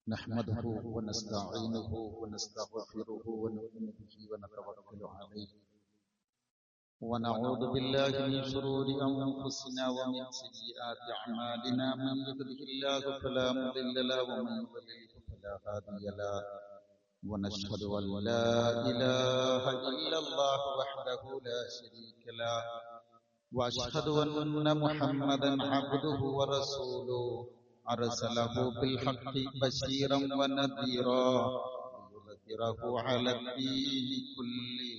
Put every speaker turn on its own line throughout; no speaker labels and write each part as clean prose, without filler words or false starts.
نحمده ونستعينه ونستغفره ونؤمن به ونتوكل عليه ونعوذ بالله من شرور أنفسنا ومن سيئات أعمالنا من يهده الله فلا مضل له ومن يضلل فلا هادي له ونشهد أن لا إله إلا الله وحده لا شريك له وأشهد أن محمدا عبده ورسوله أرسله بالحق بشيرا ونذيرا ليظهره على الدين كله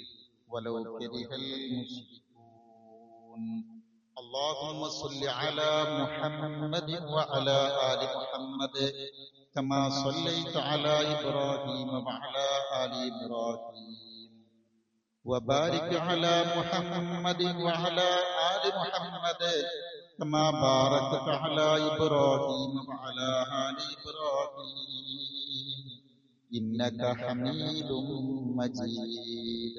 ولو كره المشركون. اللهم صل على محمد وعلى آل محمد كما صليت على إبراهيم وعلى آل إبراهيم وبارك على محمد وعلى آل محمد كما باركت على إبراهيم وعلى آل إبراهيم إنك حميد مجيد.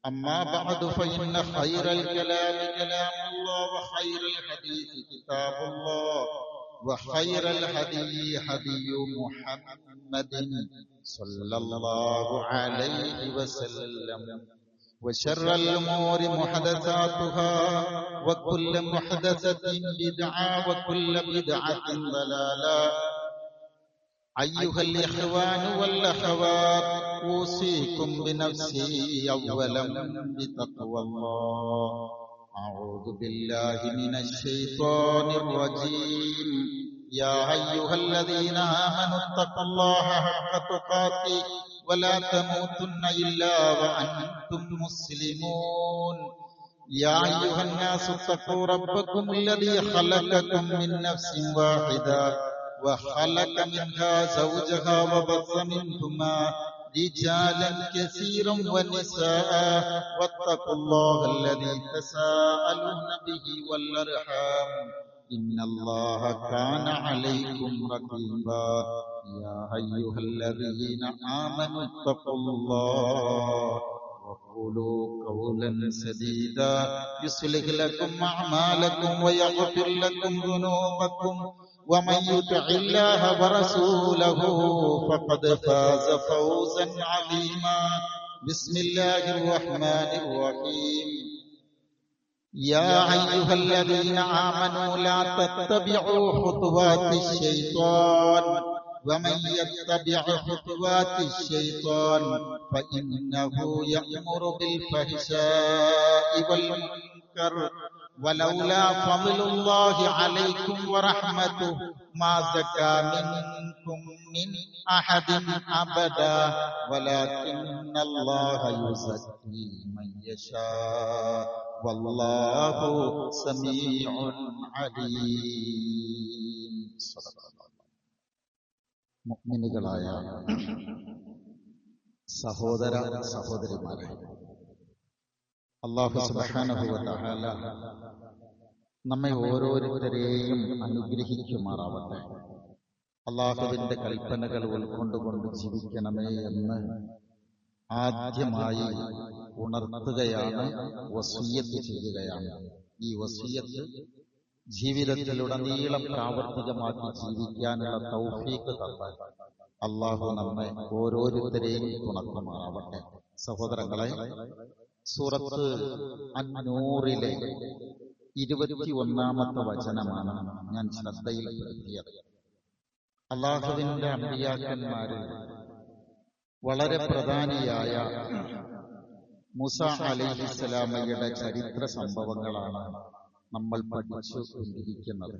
أما بعد فإن خير الكلام كلام الله وخير الحديث كتاب الله وخير الهدي هدي محمد صلى الله عليه وسلم وشر الأمور محدثاتها وكل محدثة بدعة وكل بدعة ضلالة. أيها الإخوان والأخوات أوصيكم بنفسي أولا بتقوى الله. أعوذ بالله من الشيطان الرجيم. يا أيها الذين آمنوا اتقوا الله حق تقاته ولا تموتن إلا وأنتم مسلمون. يا أيها الناس اتقوا ربكم الذي خلقكم من نفس واحدة وخلق منها زوجها وبث منهما رجالا كثيرا ونساء واتقوا الله الذي تساءلون به والأرحام إن الله كان عليكم رقيبا. يا أيها الذين آمنوا اتقوا الله وقولوا قولا سديدا يصلح لكم أعمالكم ويغفر لكم ذنوبكم ومن يطع الله ورسوله فقد فاز فوزا عظيما. بسم الله الرحمن الرحيم. يا أيها الذين آمنوا لا تتبعوا خطوات الشيطان ومن يتبع خطوات الشيطان فإنه يأمر بالفحشاء والمنكر ولولا فضل الله عليكم ورحمته ما زكى منكم من أحد أبدا ولكن الله يزكي من يشاء والله سميع عليم. മുഅ്മിനുകളായ സഹോദര സഹോദരിമാരെ, അല്ലാഹു സുബ്ഹാനഹു വ തആല നമ്മെ ഓരോരുത്തരെയും അനുഗ്രഹിക്കുമാറാവട്ടെ. അല്ലാഹുവിന്റെ കൽപ്പനകൾ ഉൾക്കൊണ്ടുകൊണ്ട് ജീവിക്കണമേ എന്ന് ആദ്യമായി ഉണർത്തുകയാണ്, വസിയ്യത്ത് ചെയ്യുകയാണ്. ഈ വസിയ്യത്ത് ജീവിതത്തിലുടനീളം പ്രാവർത്തികമാക്കി ജീവിക്കാനുള്ള തൗഫീഖ് തന്നാൽ അല്ലാഹു നമ്മെ ഓരോരുത്തരെയും തുണക്കുമാറാവട്ടെ. സഹോദരങ്ങളെ, സൂറത്ത് അൻ-നൂറിലെ 21-ാമത്തെ വചനമാണ് ഞാൻ ശ്രദ്ധയിൽപ്പെടുത്തിയത്. അല്ലാഹുവിന്റെ അമ്പിയാക്കന്മാരിൽ വളരെ പ്രധാനിയായ മൂസ അലൈഹിസ്സലാമയുടെ ചരിത്ര സംഭവങ്ങളാണ് നമ്മൾ പഠിച്ചുകൊണ്ടിരിക്കുന്നത്.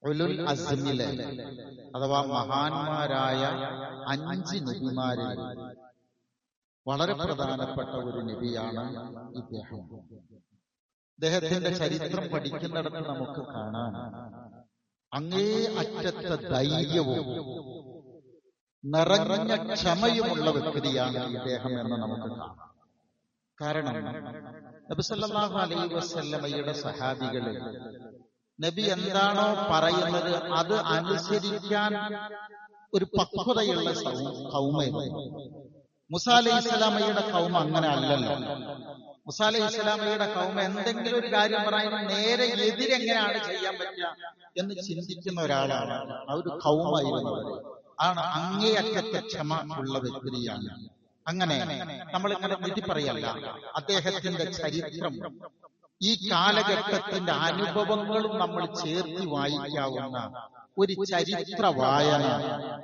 ഉലുൽ അസ്മിലെ അഥവാ മഹാന്മാരായ 5 നബിമാരിൽ വളരെ പ്രധാനപ്പെട്ട ഒരു നബിയാണ് ഇദ്ദേഹം. അദ്ദേഹത്തിന്റെ ചരിത്രം പഠിക്കുന്നിടത്ത് നമുക്ക് കാണാൻ അങ്ങേ അറ്റത്തെ ധൈര്യവും നിറഞ്ഞ ക്ഷമയുമുള്ള വ്യക്തിയാണ് ഇദ്ദേഹം എന്ന് നമുക്ക് കാണാം. കാരണം നബി സല്ലല്ലാഹു അലൈഹി വസല്ലമയുടെ സഹാബികളിൽ നബി എന്താണോ പറയുന്നത് അത് അനുസരിക്കാൻ ഒരു പക്വതയുള്ള ഖൗമായിരുന്നു. മൂസ അലൈഹിസ്സലാമയുടെ ഖൗമ അങ്ങനെ അല്ലല്ലോ. മൂസാ അലൈഹിസ്സലാമയുടെ ഖൗമ എന്തെങ്കിലും ഒരു കാര്യം പറയുന്നത് നേരെ എതിരെങ്ങനെയാണ് ചെയ്യാൻ പറ്റുക എന്ന് ചിന്തിക്കുന്ന ഒരാളാണ്. ആ ഒരു ഖൗമായിരുന്നു. ആണ് അങ്ങേയറ്റത്തെ ക്ഷമ ഉള്ള വ്യക്തിയാണ്. അങ്ങനെ നമ്മൾ ഇങ്ങനെ വിധി പറയല്ല, അദ്ദേഹത്തിന്റെ ചരിത്രം, ഈ കാലഘട്ടത്തിന്റെ അനുഭവങ്ങളും നമ്മൾ ചേർത്ത് വായിക്കാവുന്ന ഒരു ചരിത്ര വായന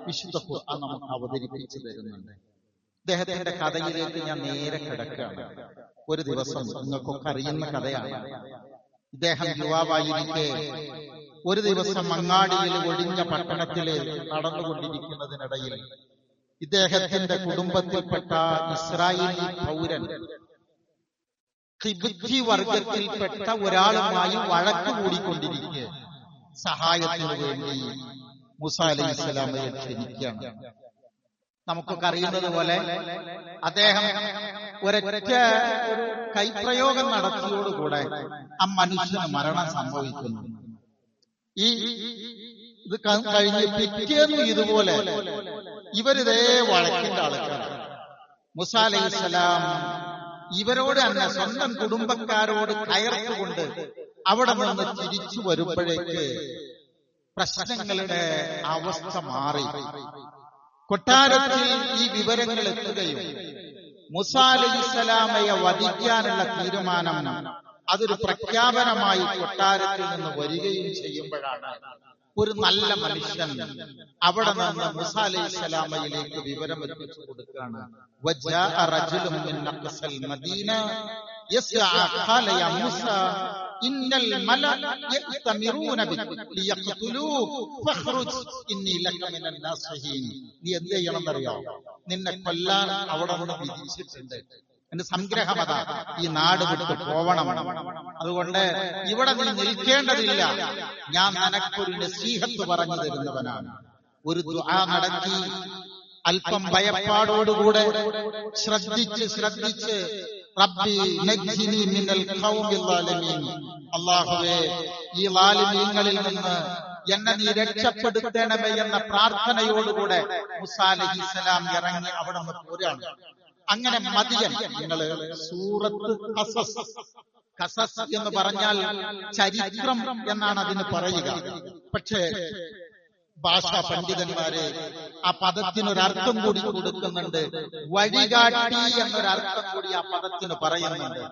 വിശുദ്ധ ഖുർആൻ നമുക്ക് അവതരിപ്പിച്ചു തരുന്നുണ്ട്. അദ്ദേഹത്തിന്റെ കഥയിലേക്ക് ഞാൻ നേരെ കിടക്കുകയാണ്. ഒരു ദിവസം, നിങ്ങൾക്കൊക്കെ അറിയുന്ന കഥയാണ്, ഇദ്ദേഹം യുവാവായിരിക്കെ ഒരു ദിവസം അങ്ങാടിയിൽ ഒഴിഞ്ഞ പട്ടണത്തില് നടന്നുകൊണ്ടിരിക്കുന്നതിനിടയിൽ ഇദ്ദേഹത്തിന്റെ കുടുംബത്തിൽപ്പെട്ട ഇസ്രായേലി പൗരൻ ഖിബ്തി വർഗത്തിൽപ്പെട്ട ഒരാളുമായി വഴക്ക് കൂടിക്കൊണ്ടിരിക്കെ സഹായത്തിനു വേണ്ടി മൂസാ അലൈഹിസ്സലാമയെ ക്ഷണിക്കുകയാണ്. നമുക്കൊക്കെ അറിയുന്നത് പോലെ അദ്ദേഹം ഒരൊറ്റ കൈപ്രയോഗം നടത്തിയോടുകൂടെ ആ മനുഷ്യന് മരണം സംഭവിക്കുന്നു. ഇത് കഴിഞ്ഞ് പിറ്റേന്നും ഇതുപോലെ ഇവരിതേ വഴക്കിന്റെ ആൾക്കാരാണ്. മൂസാ അലൈഹിസ്സലാം ഇവരോട് തന്നെ സ്വന്തം കുടുംബക്കാരോട് കയർത്തുകൊണ്ട് അവിടെ നിന്ന് തിരിച്ചു വരുമ്പോഴേക്ക് പ്രശ്നങ്ങളുടെ അവസ്ഥ മാറി. കൊട്ടാരത്തിൽ ഈ വിവരങ്ങൾ എത്തുകയും മൂസാ അലൈഹിസ്സലാമയെ വധിക്കാനുള്ള തീരുമാനം അതൊരു പ്രഖ്യാപനമായി കൊട്ടാരത്തിൽ നിന്ന് വരികയും ചെയ്യുമ്പോഴാണ് ഒരു നല്ല മനുഷ്യൻ അവിടെ നിന്ന് മൂസാ അലൈഹിസ്സലാമയിലേക്ക് വിവരം എത്തിച്ചു കൊടുക്കുകയാണ്. വജാഅ റജുലുൻ മിൻ അഖ്സൽ മദീന യസ്അ ഖാല യാ മൂസാ ഇന്നൽ മലഅ യഅ്തമിറൂന ബിക ലിയഖ്തുലൂക ഫഖ്റുജ് ഇന്നി ലക മിനൻ നാസിഹീൻ. നീ എന്ത് ചെയ്യണമെന്നറിയോ? നിന്നെ കൊല്ലാൻ അവിടെ നിന്ന് വിധിച്ചിട്ടുണ്ട്. എന്റെ സംഗ്രഹമത, ഈ നാട് വിട്ട് പോവണം. അതുകൊണ്ട് ഇവിടെ നീ നിൽക്കേണ്ടതില്ല. ഞാൻ നിനക്കൊരു നസീഹത്ത് പറഞ്ഞു തരുന്നവനാണ്. ഒരു ദുആ നടത്തി അല്പം ഭയപ്പാടോടുകൂടെ ശ്രദ്ധിച്ച് റബ്ബി നജ്ജിനി മിനൽ ഖൗമിൽ ളാലിമീൻ, അല്ലാഹുവേ ഈ ളാലിമീങ്ങളിൽ നിന്ന് എന്നെ നീ രക്ഷപ്പെടുത്തണമേ എന്ന പ്രാർത്ഥനയോടുകൂടെ മൂസാ അലൈഹിസ്സലാം ഇറങ്ങി അവിടെ നിന്ന് പോരാണ്. അങ്ങനെ മദിയൻ, നിങ്ങൾ സൂറത്ത് ഖസസ് എന്ന് പറഞ്ഞാൽ ചരിത്രം എന്നാണ് അതിന് പറയുക. പക്ഷേ ഭാഷാ പണ്ഡിതന്മാര് ആ പദത്തിനൊരർത്ഥം കൂടി കൊടുക്കുന്നുണ്ട്. വഴികാട്ടി എന്നൊരർത്ഥം കൂടി ആ പദത്തിന് പറയുന്നുണ്ട്.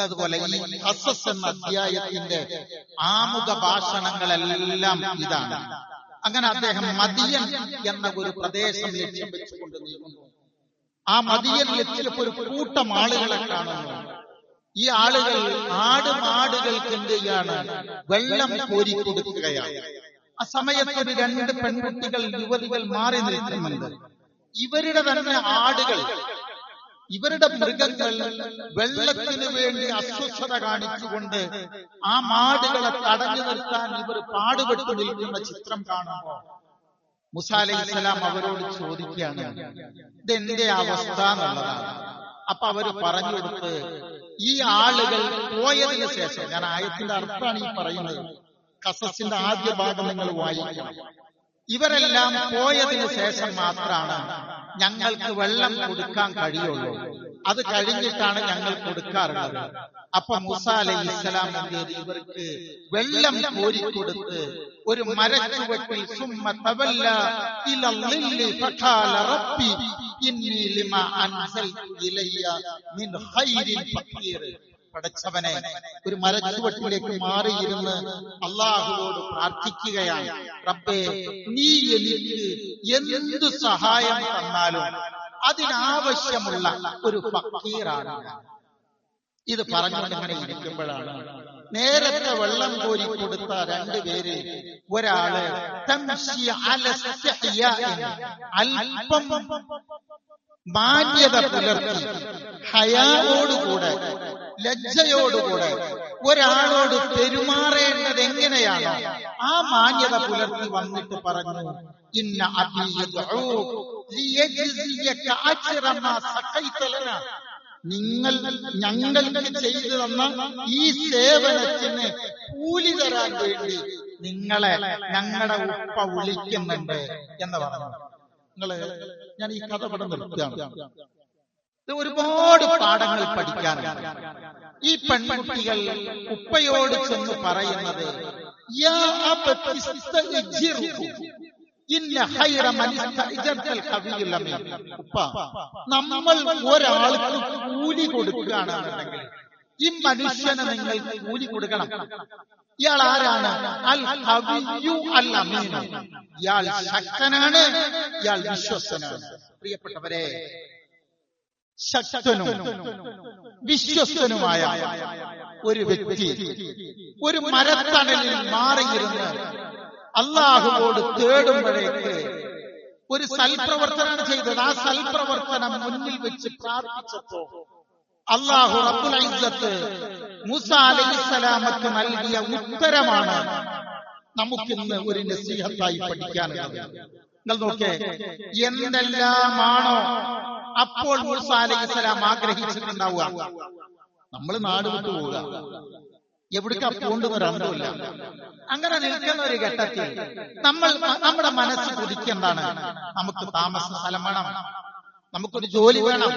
അതുപോലെ ഈ ഖസസ് എന്ന അധ്യായത്തിന്റെ ആമുഖ ഭാഷണങ്ങളെല്ലാം ഇതാണ്. അങ്ങനെ അദ്ദേഹം മദിയൻ എന്ന ഒരു പ്രദേശം ലക്ഷ്യം വെച്ചുകൊണ്ട് നീങ്ങുന്നു. ആ മദിയനിലെത്തിയപ്പോൾ ഒരു കൂട്ടം ആളുകളെ കാണുന്നു. ഈ ആളുകൾ ആടുമാടുകൾക്ക് എന്ത് ചെയ്യാണ്? വെള്ളം കോരിക്കൊടുക്കുകയാണ്. ആ സമയത്ത് ഒരു 2 പെൺകുട്ടികൾ, യുവതികൾ മാറി നിൽക്കുന്നുണ്ട്. ഇവരുടെ തന്നെ ആടുകൾ, ഇവരുടെ മൃഗങ്ങൾ വെള്ളത്തിന് വേണ്ടി അസ്വസ്ഥത കാണിച്ചുകൊണ്ട് ആ മാടുകളെ തടഞ്ഞു നിർത്താൻ ഇവർ പാടുപെട്ടു നിൽക്കുന്ന ചിത്രം കാണുമ്പോൾ മൂസാ അലൈഹിസ്സലാം അവരോട് ചോദിക്കുകയാണ്, ഇതെന്റെ അവസ്ഥ എന്നുള്ളതാണ്. അപ്പൊ അവര് പറഞ്ഞു കൊടുത്ത്, ഈ ആളുകൾ പോയതിനു ശേഷം, ഞാൻ ആയത്തിന്റെ അർത്ഥമാണ് ഈ പറയുന്നത്, ഖസസിന്റെ ആദ്യ ഭാഗം നിങ്ങൾ വായിക്കണം. ഇവരെല്ലാം പോയതിനു ശേഷം മാത്രമാണ് ഞങ്ങൾക്ക് വെള്ളം കൊടുക്കാൻ കഴിയുള്ളൂ. അത് കഴിഞ്ഞിട്ടാണ് ഞങ്ങൾ കൊടുക്കാറുള്ളത്. അപ്പൊ മൂസാ അലൈഹിസ്സലാം ഇവർക്ക് വെള്ളം കോരിക്കൊടുത്ത് ഒരു മരച്ചുവട്ടിൽ സുമ്മ തവല്ല ഇലൽ ളില്ലി ഫഖാല റബ്ബി ഇന്നി ലിമാ അൻസൽതു ഇലയ്യ മിൻ ഖൈരിൻ ഫഖീർ. പടച്ചവനെ, ഒരു മരച്ചുവട്ടിലേക്ക് മാറിയിരുന്ന് അള്ളാഹുവോട് പ്രാർത്ഥിക്കുകയാണ്, റബ്ബേ നീ എനിക്ക് എന്തു സഹായം തന്നാലും അതിനാവശ്യമുള്ള ഒരു ഫഖീറാണ്. ഇത് പറഞ്ഞുകൊണ്ട് ഇങ്ങനെ ഇരിക്കുമ്പോഴാണ് നേരത്തെ വെള്ളം കോരി കൊടുത്ത 2 പേര്, ഒരാള് തംശി അല ഇസ്തിഹ്യാഇൻ, അല്പം മാന്യത പുലർത്തി ഹയാവോടുകൂടെ, ലജ്ജയോടുകൂടെ ഒരാളോട് പെരുമാറേണ്ടത് എങ്ങനെയാണോ ആ മാന്യത പുലർത്തി വന്നിട്ട് പറഞ്ഞു, ഇന്ന അബീ യദ്ഊക ലിയജ്സിയക അജ്റ മാ സഖൈത ലനാ, നിങ്ങൾ ഞങ്ങൾക്ക് ചെയ്തു തന്ന ഈ സേവനത്തിന് കൂലി തരാൻ വേണ്ടി നിങ്ങളെ ഞങ്ങളുടെ ഉപ്പ വിളിക്കുന്നുണ്ട് എന്ന് പറഞ്ഞു. ഞാൻ ഈ കഥ ഇവിടെ നിർത്തുകയാണ്. ഇത് ഒരുപാട് പാഠങ്ങൾ പഠിക്കാനുണ്ട്. ഈ പെൺകുട്ടികൾ ഉപ്പയോട് ചെന്ന് പറയുന്നത്, യാ അബതി ഇസ്തഅ്ജിർഹു ഇന്ന ഖൈറ മൻ ഇസ്തഅ്ജർതൽ ഖവിയ്യുൽ അമീൻ. ഉപ്പ, നമ്മൾ ഒരാൾക്ക് കൂലി കൊടുക്കുകയാണെന്നുണ്ടെങ്കിൽ ഈ മനുഷ്യന് നിങ്ങൾ കൂലി കൊടുക്കണം. ഇയാൾ ആരാണ്? അൽ ഖവിയ്യു അൽ അമീൻ. ഇയാൾ ശക്തനാണ്, ഇയാൾ വിശ്വസ്തനാണ്. പ്രിയപ്പെട്ടവരെ, ശക്തനും വിശ്വസ്തനുമായ ഒരു വ്യക്തി ഒരു മരത്തണലിൽ മാറിയിരുന്ന് അള്ളാഹുവോട് തേടുമ്പോഴേക്ക് ഒരു സൽപ്രവർത്തനം ചെയ്തത്. ആ സൽപ്രവർത്തനം മുന്നിൽ വെച്ച് പ്രാർത്ഥിച്ചപ്പോ അള്ളാഹു റബ്ബുൽ ഇസ്സത്ത് മൂസാ അലൈഹിസ്സലാമക്ക് നൽകിയ ഉത്തരമാണ് നമുക്കിന്ന് ഒരു നസീഹത്തായി പഠിക്കാനുള്ളത്. നിങ്ങൾ നോക്കേ, എന്തെല്ലാമാണോ അപ്പോൾ മൂസാ അലൈഹിസ്സലാം ആഗ്രഹിച്ചിട്ടുണ്ടാവുക? നമ്മൾ നാട് വിട്ടു പോവുക, എവിടേക്കാ പോകേണ്ടെന്നൊരന്തമില്ല. അങ്ങനെ നിൽക്കുന്ന ഒരു ഘട്ടത്തിൽ നമ്മുടെ മനസ്സ് കൊതിക്കെന്താണ്? നമുക്ക് താമസ സ്ഥലം വേണം, നമുക്കൊരു ജോലി വേണം,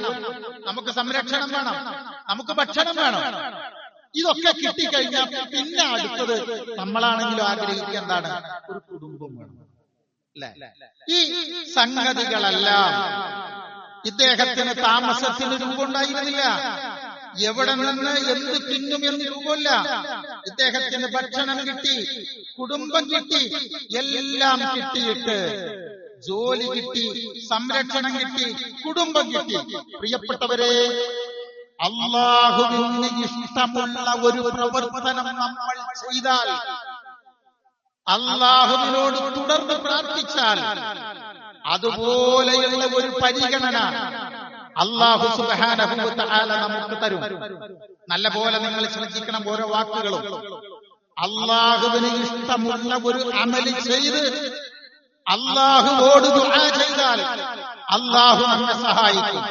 നമുക്ക് സംരക്ഷണം വേണം, നമുക്ക് ഭക്ഷണം വേണം. ഇതൊക്കെ കിട്ടിക്കഴിഞ്ഞാൽ പിന്നെ അടുത്തത് നമ്മളാണെങ്കിലും ആഗ്രഹിക്കുക എന്താണ്? ഒരു കുടുംബം വേണം, അല്ലെ? ഈ സംഗതികളെല്ലാം ഇദ്ദേഹത്തിന് താമസത്തിന് രൂപമുണ്ടായിരുന്നില്ല. എവിടെ നിന്ന് എന്ത് തിന്നും എന്ന് രൂപമില്ല. ഇദ്ദേഹത്തിന് ഭക്ഷണം കിട്ടി, കുടുംബം കിട്ടി, എല്ലാം കിട്ടിയിട്ട് ജോലി കിട്ടി, സംരക്ഷണം കിട്ടി, കുടുംബം കിട്ടി. പ്രിയപ്പെട്ടവരെ, അല്ലാഹുവിന് ഇഷ്ടമുള്ള ഒരു പ്രവർത്തനം നമ്മൾ ചെയ്താൽ, അല്ലാഹുവിനോട് തുടർന്ന് പ്രാർത്ഥിച്ചാൽ, അതുപോലെയുള്ള ഒരു പരിഗണന അല്ലാഹു സുബ്ഹാനഹു വ തആല നമുക്ക് തരും. നല്ല പോലെ നിങ്ങൾ ശ്രദ്ധിക്കണം ഓരോ വാക്കുകളും. അല്ലാഹുവിന് ഇഷ്ടമുള്ള ഒരു അമല് ചെയ്ത് അല്ലാഹുവോട് ദുആ ചെയ്താൽ അല്ലാഹു നമ്മെ സഹായിക്കും.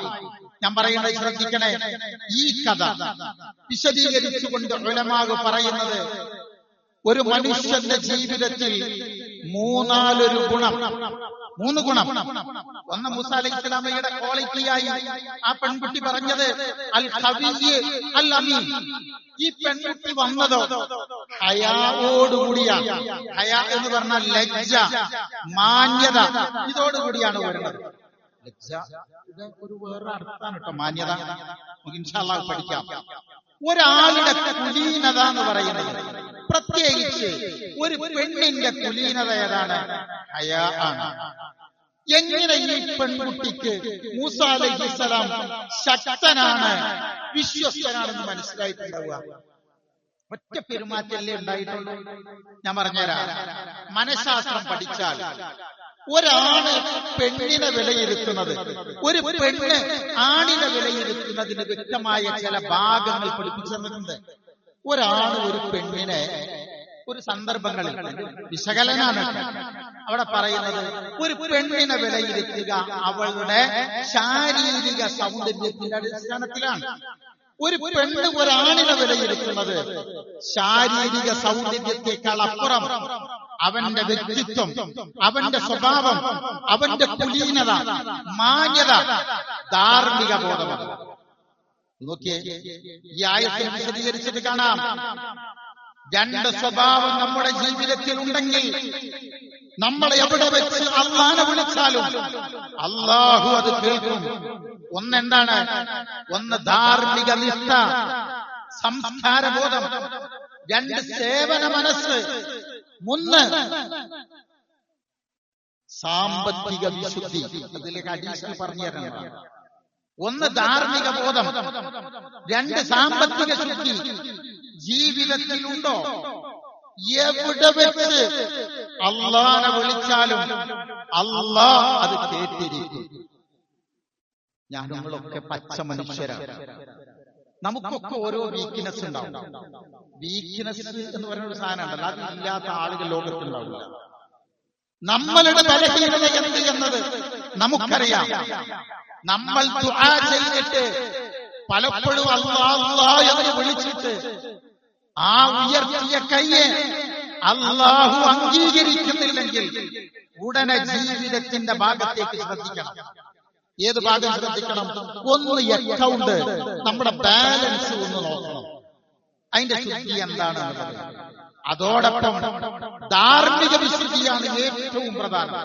ഞാൻ പറയുന്നത് ശ്രദ്ധിക്കണേ. ഈ കഥ വിശദീകരിച്ചുകൊണ്ട് ഉലമാവ് പറയുന്നത്, ഒരു മനുഷ്യന്റെ ജീവിതത്തിൽ മൂന്ന് ഗുണം. ഒന്ന്, മൂസാ അലൈഹിസ്സലാമയുടെ ക്വാളിറ്റിയായി ആ പെൺകുട്ടി പറഞ്ഞത് അൽ ഖവിയ്യ് അൽ അമീൻ. ഈ പെൺകുട്ടി വന്നതോ ഹയാവോടുകൂടിയാണ്. ഹയാ എന്ന് പറഞ്ഞാൽ ലജ്ജ, മാന്യത, ഇതോടുകൂടിയാണ് വരുന്നത്. ലജ്ജ ഇത് ഒരു വേറെ അർത്ഥമാണ് കേട്ടോ, മാന്യത. നമുക്ക് ഇൻഷാ അല്ലാഹ് പഠിക്കാം. ഒരാളുടെ കുലീനത എന്ന് പറയുന്നത്, പ്രത്യേകിച്ച് ഒരു പെണ്ണിന്റെ കുലീനത ഏതാണ്? ഹയാ ആണ്. എങ്ങനെ ഈ പെൺകുട്ടിക്ക് മൂസാ അലൈഹിസ്സലാം ശക്തനാണ്, വിശ്വസ്തനാണെന്ന് മനസ്സിലായിട്ടുണ്ടാവുക? ഒറ്റ പെരുമാറ്റല്ലേ ഉണ്ടായിട്ടുള്ളൂ. ഞാൻ പറഞ്ഞുതരാം. മനഃശാസ്ത്രം പഠിച്ചാൽ ഒരാണ് പെണ്ണിനെ വിലയിരുത്തുന്നത്, ഒരു പെണ്ണ് ആണിനെ വിലയിരുത്തുന്നതിന് വ്യക്തമായ ചില ഭാഗങ്ങൾ പഠിപ്പിച്ചു തന്നിട്ടുണ്ട്. ഒരാണ് ഒരു പെണ്ണിനെ ഒരു സന്ദർഭങ്ങളിൽ, വിശകലനാണ് അവിടെ പറയുന്നത്, ഒരു പെണ്ണിനെ വിലയിരുത്തുക അവളുടെ ശാരീരിക സൗന്ദര്യത്തിന്റെ അടിസ്ഥാനത്തിലാണ്. ഒരു പെണ്ണ് ഒരാണിനെ വിലയിരുത്തുന്നത് ശാരീരിക സൗന്ദര്യത്തെക്കാൾ അപ്പുറം അവന്റെ വ്യക്തിത്വം, അവന്റെ സ്വഭാവം, അവന്റെ കുലീനത, മാന്യത, ധാർമ്മിക ബോധമാണ്. നോക്കിയേ, ഈ ആയത്തിൽ വിശദീകരിച്ചിട്ട് കാണാം. രണ്ട് സ്വഭാവം നമ്മുടെ ജീവിതത്തിൽ ഉണ്ടെങ്കിൽ നമ്മൾ എവിടെ വെച്ച് അല്ലാഹുവിനെ വിളിച്ചാലും അല്ലാഹു അത് കേൾക്കും. ഒന്നെന്താണ്? ഒന്ന് ധാർമ്മിക നിഷ്ഠ, സംസ്കാരബോധം. രണ്ട്, സേവന മനസ്സ്. മൂന്ന്, സാമ്പത്തിക വിശുദ്ധി. അതിലേക്ക് അഡീഷണൽ പറഞ്ഞു തരണം. ഒന്ന് ധാർമ്മിക ബോധം, രണ്ട് സാമ്പത്തിക ശുദ്ധി ജീവിതത്തിലുണ്ടോ? എവിടെ വെച്ച് അല്ലാഹുവിനെ വിളിച്ചാലും അല്ലാഹ് അത് കേട്ടിരിക്കും. ഞങ്ങളൊക്കെ പച്ച മനുഷ്യരാണ്. നമുക്കൊക്കെ ഓരോ വീക്ക്നെസ് ഉണ്ടാവും. വീക്ക്നെസ് എന്ന് പറയുന്ന ഒരു സാധനം ഉണ്ടല്ലോ, അതില്ലാത്ത ആളുകൾ ലോകത്തുണ്ടാവില്ല. നമ്മളുടെ ബലഹീനത എന്ത് എന്നത് നമുക്കറിയാം. നമ്മൾ ദുആ ചെയ്തിട്ട് പലപ്പോഴും അല്ലാഹ് അല്ലാഹ് എന്ന് വിളിച്ചിട്ട് ആ ഉയർത്തിയ കയ്യെ അല്ലാഹു അംഗീകരിക്കുന്നില്ലെങ്കിൽ ഉടനെ ജീവിതത്തിന്റെ ഭാഗത്തേക്ക് ശ്രദ്ധിക്കണം. ഏത് ഭാഗം ശ്രദ്ധിക്കണം? ഒന്ന് അക്കൗണ്ട്, നമ്മുടെ ബാലൻസ് ഒന്ന് നോക്കണം, അതിന്റെ ശുദ്ധി എന്താണ്. അതോടൊപ്പം ധാർമ്മിക വിശുദ്ധിയാണ് ഏറ്റവും പ്രധാനം.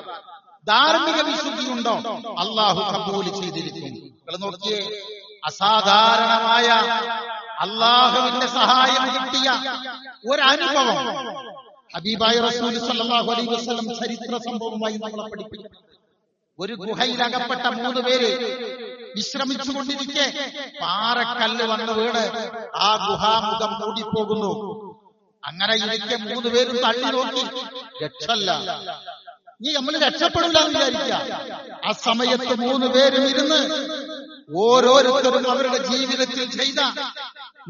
ധാർമ്മിക വിശുദ്ധി ഉണ്ടോ, അള്ളാഹു കബൂൽ ചെയ്തിരിക്കും. നിങ്ങൾ നോക്കിയേ, അസാധാരണമായ അള്ളാഹുവിന്റെ സഹായം കിട്ടിയ ഒരനുഭവം ഹബീബായ റസൂൽ സല്ലല്ലാഹു അലൈഹി വസല്ലം ചരിത്ര സംഭവമായി നമ്മളെ പഠിപ്പിക്കും. ഒരു ഗുഹയിലകപ്പെട്ട 3 പേര് വിശ്രമിച്ചുകൊണ്ടിരിക്കെ പാറക്കല്ല് വന്ന് വീണ് ആ ഗുഹാമുഖം മൂടിപ്പോകുന്നു. അങ്ങനെ ഇരിക്കെ 3 പേരും തള്ളി നോക്കി, രക്ഷല്ല. നീ നമ്മൾ രക്ഷപ്പെടില്ല എന്ന് വിചാരിക്കുക. ആ സമയത്ത് 3 പേരും ഇരുന്ന് ഓരോരുത്തരും അവരുടെ ജീവിതത്തിൽ ചെയ്ത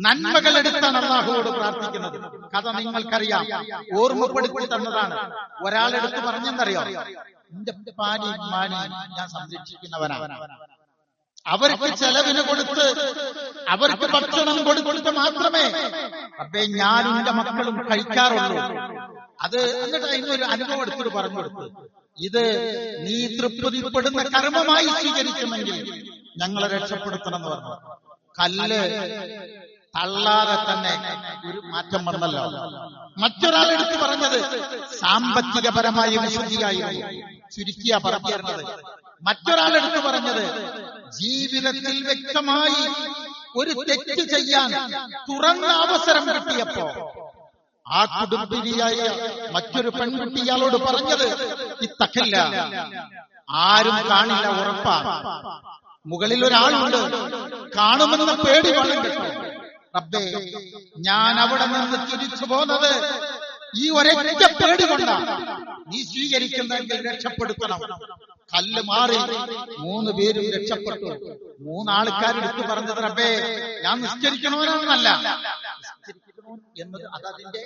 നന്മകൾ എടുത്താണ് അല്ലാഹുവോട് പ്രാർത്ഥിക്കുന്നത്. കഥ നിങ്ങൾക്കറിയാം, ഓർമ്മപ്പെടുത്തി തന്നതാണ്. ഒരാളെടുത്ത് പറഞ്ഞെന്നറിയാം, എന്റെ പാനി മാനി ഞാൻ സംരക്ഷിക്കുന്നവനാണ്. അവർക്ക് ചെലവിന് കൊടുത്ത് അവർക്ക് ഭക്ഷണം കൊടുത്തിട്ട് മാത്രമേ അപ്പേ ഞാനും എന്റെ മക്കളും കഴിക്കാറുള്ളൂ. അത് എന്നിട്ട് അതിനൊരു അനുഭവം എടുത്തിട്ട് പറഞ്ഞു കൊടുത്തു, ഇത് നീ തൃപ്തിപ്പെടുന്ന കർമ്മമായി സ്വീകരിക്കുമെങ്കിൽ ഞങ്ങളെ രക്ഷപ്പെടുത്തണം എന്ന് പറഞ്ഞു. കല്ല് തള്ളാതെ തന്നെ ഒരു മാറ്റം വന്നല്ലോ. മറ്റൊരാളെടുത്ത് പറഞ്ഞത് സാമ്പത്തികപരമായ വിശുദ്ധിയായിരുന്നു, ചുരുക്കിയ പറഞ്ഞിരുന്നത്. മറ്റൊരാളെടുത്ത് പറഞ്ഞത് ജീവിതത്തിൽ വ്യക്തമായി ഒരു തെറ്റ് ചെയ്യാൻ തുറന്ന അവസരം കിട്ടിയപ്പോ ആ കുടുംബിനിയായ മറ്റൊരു പെൺകുട്ടി ഇയാളോട് പറഞ്ഞത്, ഇത്തക്കില്ല, ആരും കാണില്ല, ഉറപ്പാണ്. മുകളിൽ ഒരാളുണ്ട്, കാണുമെന്ന പേടി വേണം കേട്ടോ. റബ്ബേ, ഞാൻ അവിടെ നിന്ന് തിരിച്ചു പോന്നത് ഈ ഒരൊറ്റ പേടി കൊണ്ടാണ്. നീ സ്വീകരിക്കുന്നെങ്കിൽ രക്ഷപ്പെടുത്തണം. കല്ല് മാറി 3 പേരും രക്ഷപ്പെട്ടു. 3 ആൾക്കാരെടുത്ത് പറഞ്ഞത്, റബ്ബേ, ഞാൻ നിസ്കരിക്കണമെന്നല്ല, എന്നത് അതതിന്റെ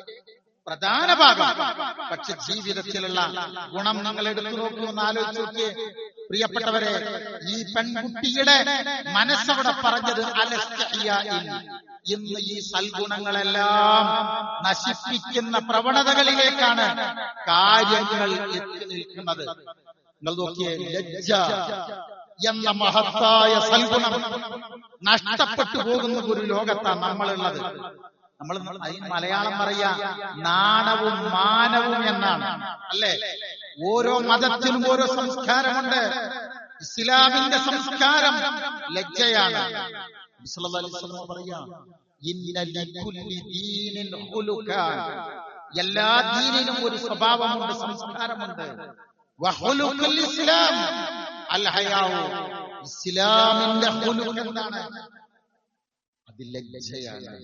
പ്രധാന ഭാഗം. പക്ഷെ ജീവിതത്തിലുള്ള ഗുണം നിങ്ങൾ എടുത്തു നോക്കുമെന്ന് ആലോചിച്ച് നോക്കിയേ പ്രിയപ്പെട്ടവരെ. ഈ പെൺകുട്ടിയുടെ മനസ്സവിടെ പറഞ്ഞത് ഇന്ന് ഈ സൽഗുണങ്ങളെല്ലാം നശിപ്പിക്കുന്ന പ്രവണതകളിലേക്കാണ് കാര്യങ്ങൾ എത്തി നിൽക്കുന്നത്. നിങ്ങൾ നോക്കിയേ, ലജ്ജ എന്ന മഹത്തായ സൽഗുണം നഷ്ടപ്പെട്ടു പോകുന്ന ഒരു ലോകത്താണ് നമ്മളുള്ളത്. നമ്മൾ അതിന് മലയാളം പറയാ നാണവും മാനവും എന്നാണ്, അല്ലേ? ഓരോ മതത്തിനും ഓരോ സംസ്കാരമുണ്ട്. ഇസ്ലാമിന്റെ സംസ്കാരം ലജ്ജയാണ്. പറയാ, എല്ലാ ദീനിനും ഒരു സ്വഭാവമുണ്ട്, സംസ്കാരമുണ്ട്. ഇസ്ലാം അൽ ഹയാഉ, ഇസ്ലാമിന്റെ ഖുലുഖ് എന്താണ്? അത് ലജ്ജയാണ്.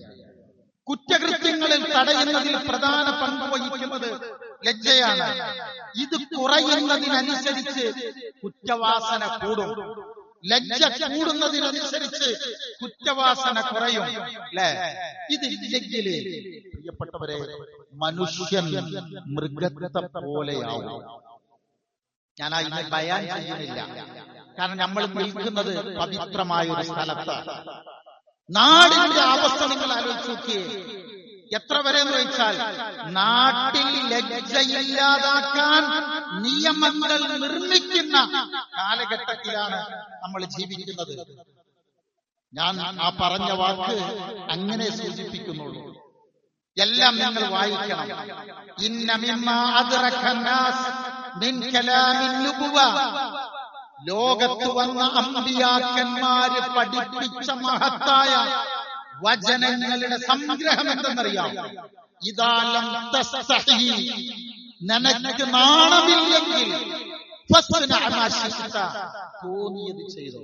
കുറ്റകൃത്യങ്ങളിൽ തടയുന്നതിൽ പ്രധാന പങ്ക് വഹിക്കുന്നത് ലജ്ജയാണ്. ഇത് കുറയുന്നതിനനുസരിച്ച് കുറ്റവാസന കൂടും, ലജ്ജ കൂടുന്നതിനനുസരിച്ച് കുറ്റവാസന കുറയും, അല്ലേ? ഇതില്ലെങ്കിൽ പ്രിയപ്പെട്ടവരെ, മനുഷ്യൻ മൃഗത്തെ പോലെയാവും. ഞാൻ അതിനെ ബയാൻ ചെയ്യുന്നില്ല, കാരണം നമ്മൾ നിൽക്കുന്നത് പവിത്രമായ ഒരു സ്ഥലത്താണ്. നാടിന്റെ അവസ്ഥ നിങ്ങൾ ആലോചിച്ച് നോക്കിയേ. എത്ര വരെ എന്ന് വെച്ചാൽ, നാട്ടിൽ ലജ്ജയില്ലാതാക്കാൻ നിയമങ്ങൾ നിർമ്മിക്കുന്ന കാലഘട്ടത്തിലാണ് നമ്മൾ ജീവിക്കുന്നത്. ഞാൻ ആ പറഞ്ഞ വാക്ക് അങ്ങനെ സൂചിപ്പിക്കുന്നുള്ളൂ. എല്ലാം നിങ്ങൾ വായിക്കണം. ഇന്ന മിമ്മാ അദ്റകന്നാസ് മിൻ കലാമിൻ നുബുവ, ലോകത്ത് വന്ന അമ്പിയാക്കന്മാര് പഠിപ്പിച്ച മഹത്തായ വചനങ്ങളുടെ സംഗ്രഹം എന്തെന്നറിയാം? ഇദാലം തസ്തഹി, നിനക്ക് നാണമില്ലെങ്കിൽ ഫസ്ന മാ ശിഅത, തോന്നിയത് ചെയ്തോ.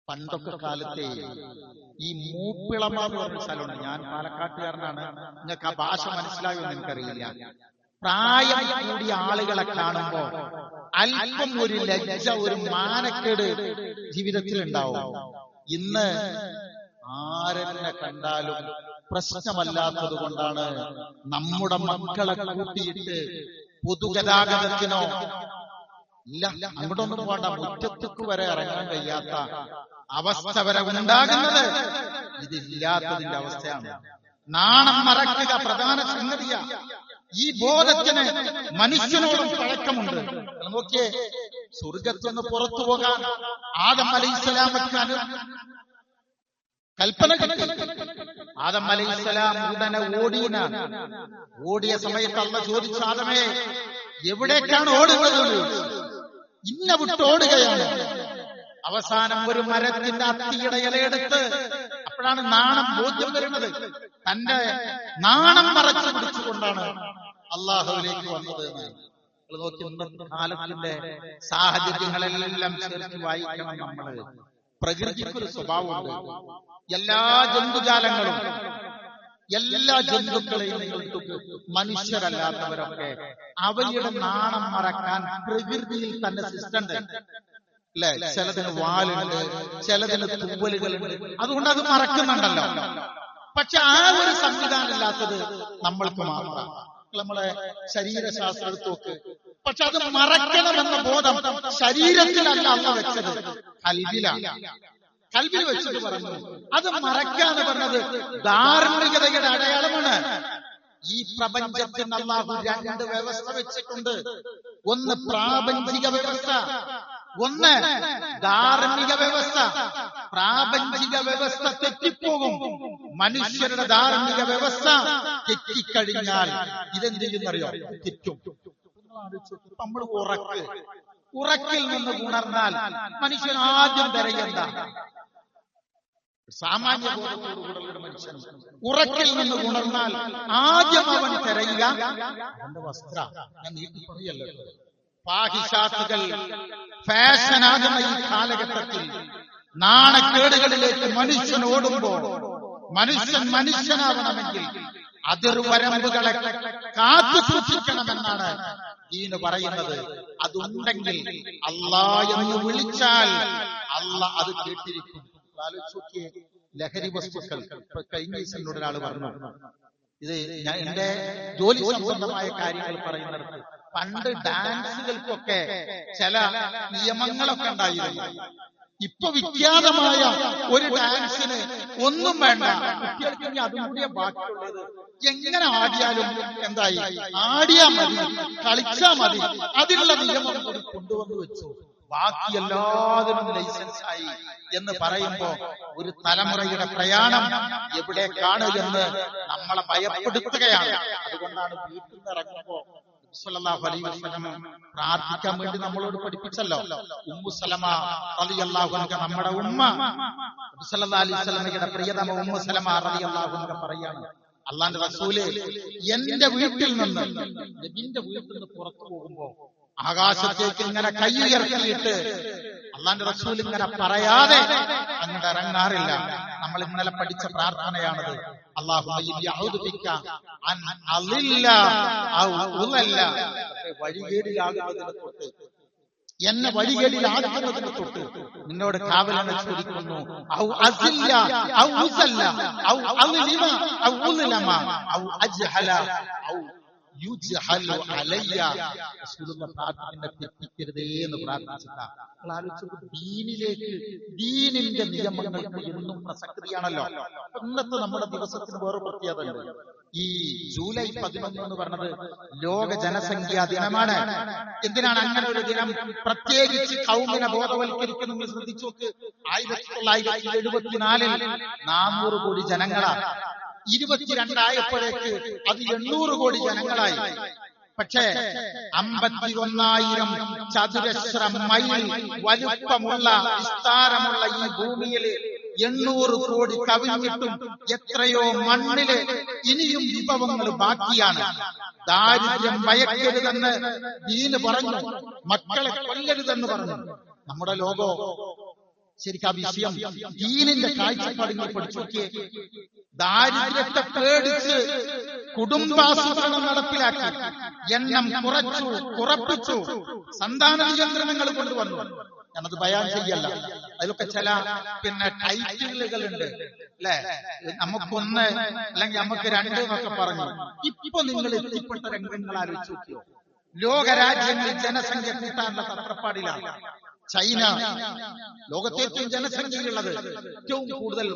പണ്ടൊക്കെ കാലത്തെ ഈ മൂപ്പിളമ എന്ന് പറഞ്ഞ സ്ഥലമുണ്ട്. ഞാൻ പാലക്കാട്ടുകാരനാണ്, നിങ്ങൾക്ക് ആ ഭാഷ മനസ്സിലാകുമെന്ന് എനിക്കറിയില്ല. പ്രായം കൂടിയ ആളുകളെ കാണുമ്പോ അല്പം ഒരു ലജ്ജ, ഒരു മാനക്കേട് ജീവിതത്തിൽ ഉണ്ടാവും. ഇന്ന് ആരെന്നെ കണ്ടാലും പ്രശ്നമല്ലാത്തത് കൊണ്ടാണ് നമ്മുടെ മക്കളെ കൂട്ടിയിട്ട് പൊതുഗതാഗതത്തിനോ ഇല്ല അങ്ങോട്ടൊന്നും പോകണ്ട, മുറ്റത്തേക്ക് വരെ ഇറങ്ങാൻ കഴിയാത്ത അവസ്ഥ വരെ ഉണ്ടാകുന്നത് ഇതില്ലാത്തതിന്റെ അവസ്ഥയാണ്. നാണം മറക്കുക പ്രധാന സംഗതിയാണ്. ഈ ബോധത്തിന് മനുഷ്യനോടും പഴക്കമുണ്ട്. നോക്കിയേ, സ്വർഗത്തിൽ നിന്ന് പുറത്തു പോകാൻ ആദം അലൈഹിസ്സലാമക്ക് കൽപ്പന കിട്ടി. ആദം അലൈഹിസ്സലാം ഉടനെ ഓടിയ സമയത്ത് അല്ലാഹ് ചോദിച്ചു, ആദമേ എവിടേക്കാണ് ഓടുന്നത്? ഇന്ന വിട്ടോടുകയാണ്. അവസാനം ഒരു മരത്തിന്റെ അത്തിയുടെ ഇലയെടുത്ത്, അപ്പോഴാണ് നാണം ബോധ്യം വരുന്നത്, തന്റെ നാണം മറച്ചു പിടിച്ചുകൊണ്ടാണ് അള്ളാഹുവിലേക്ക് വന്നത് എന്ന്. നോക്കി, ഇന്നത്തെ കാലത്തിന്റെ സാഹചര്യങ്ങളെല്ലാം ചേർത്ത് വായിക്കണം നമ്മള്. പ്രകൃതിക്കൊരു സ്വഭാവമുണ്ട്. എല്ലാ ജന്തുജാലങ്ങളും, എല്ലാ ജന്തുക്കളെയും മനുഷ്യരല്ലാത്തവരൊക്കെ അവയുടെ നാണം മറക്കാൻ പ്രകൃതിയിൽ തന്നെ സിസ്റ്റം ഉണ്ട് അല്ലെ? ചിലതിന് വാലുണ്ട്, ചിലതിന് തൂവലുകളുണ്ട്, അതുകൊണ്ട് അത് മറക്കുന്നുണ്ടല്ലോ. പക്ഷെ ആ ഒരു സംവിധാനം ഇല്ലാത്തത് നമ്മൾക്ക് മാത്രം. നമ്മളെ ശരീരശാസ്ത്രം എടുത്ത് നോക്ക്. പക്ഷെ അത് മറക്കണമെന്ന ബോധം ശരീരത്തിലല്ല അല്ലാഹ് വെച്ചത്, കൽബിലാണ്. കൽബിൽ വെച്ചിട്ട് പറഞ്ഞു, അത് മറക്കാന്ന് പറഞ്ഞത് ധാർമ്മികതയുടെ അടയാളമാണ്. ഈ പ്രപഞ്ചത്തിന് അല്ലാഹു രണ്ട് വ്യവസ്ഥ വെച്ചിട്ടുണ്ട്. ഒന്ന് പ്രാപഞ്ചിക വ്യവസ്ഥ, ഒന്ന് ധാർമ്മിക വ്യവസ്ഥ. പ്രാപഞ്ചിക വ്യവസ്ഥ തെറ്റിപ്പോകും. മനുഷ്യരുടെ ധാർമ്മിക വ്യവസ്ഥ തെറ്റിക്കഴിഞ്ഞാൽ ഇതെന്ത് ചെയ്യുന്നറിയോ? തെറ്റും. നമ്മൾ ഉറക്കിൽ നിന്ന് ഉണർന്നാൽ മനുഷ്യൻ ആദ്യം തിരയേണ്ട, സാമാന്യ ബോധത്തോടുകൂടുള്ള മനുഷ്യൻ ഉറക്കിൽ നിന്ന് ഉണർന്നാൽ ആദ്യം അവൻ തിരയുക അവന്റെ വസ്ത്ര. ഞാൻ നീട്ടി പറയല്ലോ, ഫാഹിഷാത്തുകൾ ഫാഷനാകുന്ന ഈ കാലഘട്ടത്തിൽ നാണക്കേടുകളിലേക്ക് മനുഷ്യൻ ഓടുമ്പോൾ മനുഷ്യനാവണമെങ്കിൽ അതിർവരമ്പുകളെ കാത്തു സൂക്ഷിക്കണമെന്നാണ് ദീന് പറയുന്നത്. അതുണ്ടെങ്കിൽ അല്ലാഹ് എന്ന് വിളിച്ചാൽ അല്ലാഹ് അത് കേട്ടിരിക്കും. ആലോചിച്ചോക്കിയേ, ലഹരി വസ്തുക്കൾ. കഴിഞ്ഞ ദിവസം ഒരാൾ പറഞ്ഞു, ഇത് ഞാൻ എന്റെ ജോലി സംബന്ധമായ കാര്യങ്ങൾ പറയുന്നിടത്ത് പണ്ട് ഡാൻസുകൾക്കൊക്കെ ചില നിയമങ്ങളൊക്കെ ഉണ്ടായിരുന്നു. ഇപ്പൊ വിഖ്യാതമായ ഒരു ഡാൻസിന് ഒന്നും വേണ്ട, കുട്ടികൾക്ക് ഇനി അതും കൂടിയ ബാക്കിയുള്ളത്. എങ്ങനെ ആടിയാലും എന്തായി, ആടിയാ മതി, കളിച്ചാ മതി, അതിനുള്ള നിയമം കൂടി കൊണ്ടുവന്നു വെച്ചു. ബാക്കി എല്ലാത്തിനും ലൈസൻസ് ആയി എന്ന് പറയുമ്പോ ഒരു തലമുറയുടെ പ്രയാണം എവിടേക്കാണ് എന്ന് നമ്മളെ ഭയപ്പെടുത്തുകയാണ്. അതുകൊണ്ടാണ് വീട്ടിൽ നിന്ന് ഇറങ്ങുമ്പോ സല്ലല്ലാഹു അലൈഹി വസല്ലം പ്രാർത്ഥിക്കാൻ വേണ്ടി നമ്മളോട് പഠിപ്പിച്ചല്ലോ. ഉമ്മു സലമ റളിയല്ലാഹു അൻഹ, നമ്മുടെ ഉമ്മ സല്ലല്ലാഹു അലൈഹി വസല്ലമയുടെ പ്രിയതമ ഉമ്മു സലമ റളിയല്ലാഹു അൻഹ പറയാണ്, അല്ലാഹുവിന്റെ റസൂലേ, എന്റെ വീട്ടിൽ നിന്ന്, നബിന്റെ വീട്ടിൽ നിന്ന് പുറത്തു പോകുമ്പോ ആകാശത്തേക്ക് ഇങ്ങനെ കൈ ഉയർത്തിയിട്ട് അല്ലാഹുവിന്റെ റസൂൽ ഇങ്ങനെ പറയാതെ അങ്ങോട്ട് ഇറങ്ങാറില്ല. നമ്മൾ ഇന്നലെ പഠിച്ച പ്രാർത്ഥനയാണത്. അല്ലാഹുമ്മ ഇന്നി അഊദു ബിക അൻ അളില്ല ഔ ഉളല്ല, വഴികേടിലാകുന്നതിനെ തൊട്ട്, എന്നെ വഴികേടിലാകുന്നതിനെ തൊട്ട് നിന്നോട് കാവലിനെ ചോദിക്കുന്നു. ഔ അസില്ല ഔ ഉസല്ല ഔ അളിമ ഔ ഉലമ ഔ അജ്ഹല ഔ യുജ്ഹലു അലയ്യ. റസൂലുള്ളാഹി പ്രാർത്ഥിക്കുന്ന തെറ്റിക്കരുതേ എന്ന് പ്രാർത്ഥിച്ചിട്ടാ. ദീനിലേക്ക്, ദീനിന്റെ നിയമങ്ങൾക്ക് എന്നും പ്രസക്തിയാണല്ലോ. ഇന്നത്തെ നമ്മുടെ ദിവസത്തിന് വേറെ പ്രത്യേകതയുണ്ട്. ഈ ജൂലൈ 11 എന്ന് പറഞ്ഞത് ലോക ജനസംഖ്യാ ദിനമാണ്. എന്തിനാണ് അങ്ങനെ ഒരു ദിനം പ്രത്യേകിച്ച് കൗമിനെ ബോധവൽക്കരിക്കുന്നത്? ശ്രദ്ധിച്ചു നോക്ക്. 1974 400 കോടി ജനങ്ങളാണ്. 22 ആയപ്പോഴേക്ക് അത് 800 കോടി ജനങ്ങളായി. പക്ഷേ 51,000 ചതുരശ്ര മൈൽ വലുപ്പമുള്ള വിസ്താരമുള്ള ഈ ഭൂമിയിൽ 800 കോടി കവിഞ്ഞിട്ടും എത്രയോ മണ്ണില് ഇനിയും വിഭവങ്ങൾ ബാക്കിയാണ്. ദാരിദ്ര്യം ഭയക്കരുതെന്ന് ദീന് പറഞ്ഞു, മക്കളെ കൊല്ലരുതെന്ന് പറഞ്ഞു. നമ്മുടെ ലോകോ ശരിക്കും ആ വിഷയം ദീനിന്റെ കാഴ്ചപ്പാടുകൾ പഠിച്ചു നോക്കിയേ. ദാരിദ്ര്യത്തെ പേടിച്ച് കുടുംബാസൂത്രണം നടപ്പിലാക്കി, എണ്ണം കുറപ്പിച്ചു, സന്താന നിയന്ത്രണങ്ങൾ കൊണ്ടുവന്നു. ഞാനത് ബയാൻ ചെയ്യല്ല, അതിലൊക്കെ ചില ടൈറ്റിലുകളുണ്ട് അല്ലെ. നമുക്കൊന്ന് അല്ലെങ്കിൽ നമുക്ക് 2 എന്നൊക്കെ പറഞ്ഞു. ഇപ്പൊ നിങ്ങൾ എത്തിപ്പെട്ട രംഗങ്ങൾ ആലോചിച്ച് നോക്കിയോ? ലോകരാജ്യങ്ങളിൽ ജനസംഖ്യ കൂട്ടാനുള്ള തത്രപ്പാടിലാണ്. ചൈന ലോകത്തെ ഏറ്റവും ജനസംഖ്യയുള്ളത്, ഏറ്റവും കൂടുതൽ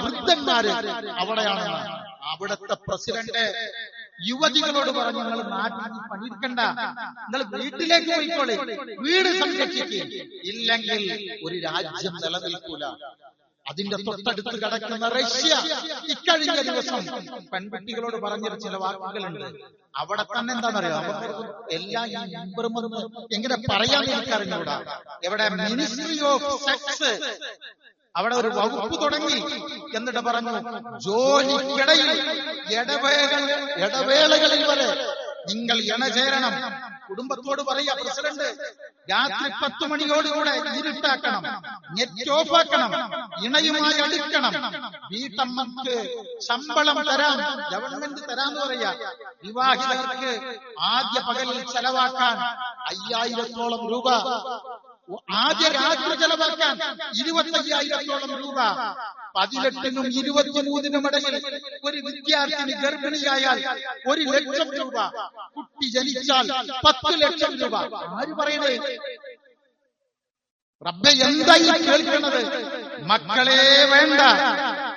വൃദ്ധന്മാര് അവിടെയാണ്. അവിടുത്തെ പ്രസിഡന്റ് യുവതികളോട് പറഞ്ഞു, നിങ്ങൾ നാട്ടിൽ പണിയെടുക്കണ്ട, നിങ്ങൾ വീട്ടിലേക്ക് പോയിക്കോളെ, വീട് സംരക്ഷിക്കുക, ഇല്ലെങ്കിൽ ഒരു രാജ്യം നിലനിൽക്കൂല. അതിന്റെ തൊട്ടടുത്ത് കിടക്കുന്ന റഷ്യ ഇക്കഴിഞ്ഞ ദിവസം പെൺകുട്ടികളോട് പറഞ്ഞൊരു ചില വാക്കുകളുണ്ട്. അവിടെ തന്നെ എന്താണെന്നറിയാം, എല്ലാ ഈ നമ്പറുമെന്ന് എങ്ങനെ പറയാൻ എനിക്കറിഞ്ഞൂടാ. എവിടെ മിനിസ്ട്രി ഓഫ് സെക്സ് അവിടെ ഒരു വകുപ്പ് തുടങ്ങി. എന്നിട്ട് പറഞ്ഞു, ജോലിക്കിടയിൽ ഇടവേളകളിൽ വരെ നിങ്ങൾ ഇണചേരണം. കുടുംബത്തോട് പറയാ പ്രസിഡന്റ്, രാത്രി 10 മണിയോടുകൂടെ ഇരുട്ടാക്കണം, നെറ്റ് ഓഫ് ആക്കണം, ഇണയുമായി അടുക്കണം, വീട്ടമ്മക്ക് ശമ്പളം തരാം, ഗവൺമെന്റ് തരാന്ന് പറയാ. വിവാഹിതർക്ക് ആദ്യ പകലിൽ ചെലവാക്കാൻ 5000-ഓളം രൂപ, ആദ്യ രാത്രി ചെലവാക്കാൻ 25,000-ഓളം രൂപ, 18-നും 23-നും ഇടയിൽ ഒരു വിദ്യാർത്ഥിനി ഗർഭിണിയായാൽ 1 ലക്ഷം രൂപ, കുട്ടി ജനിച്ചാൽ 10 ലക്ഷം രൂപ. ആര് പറയണേ? റബ്ബേ, എന്തായി കേൾക്കുന്നത്? മക്കളെ വേണ്ട,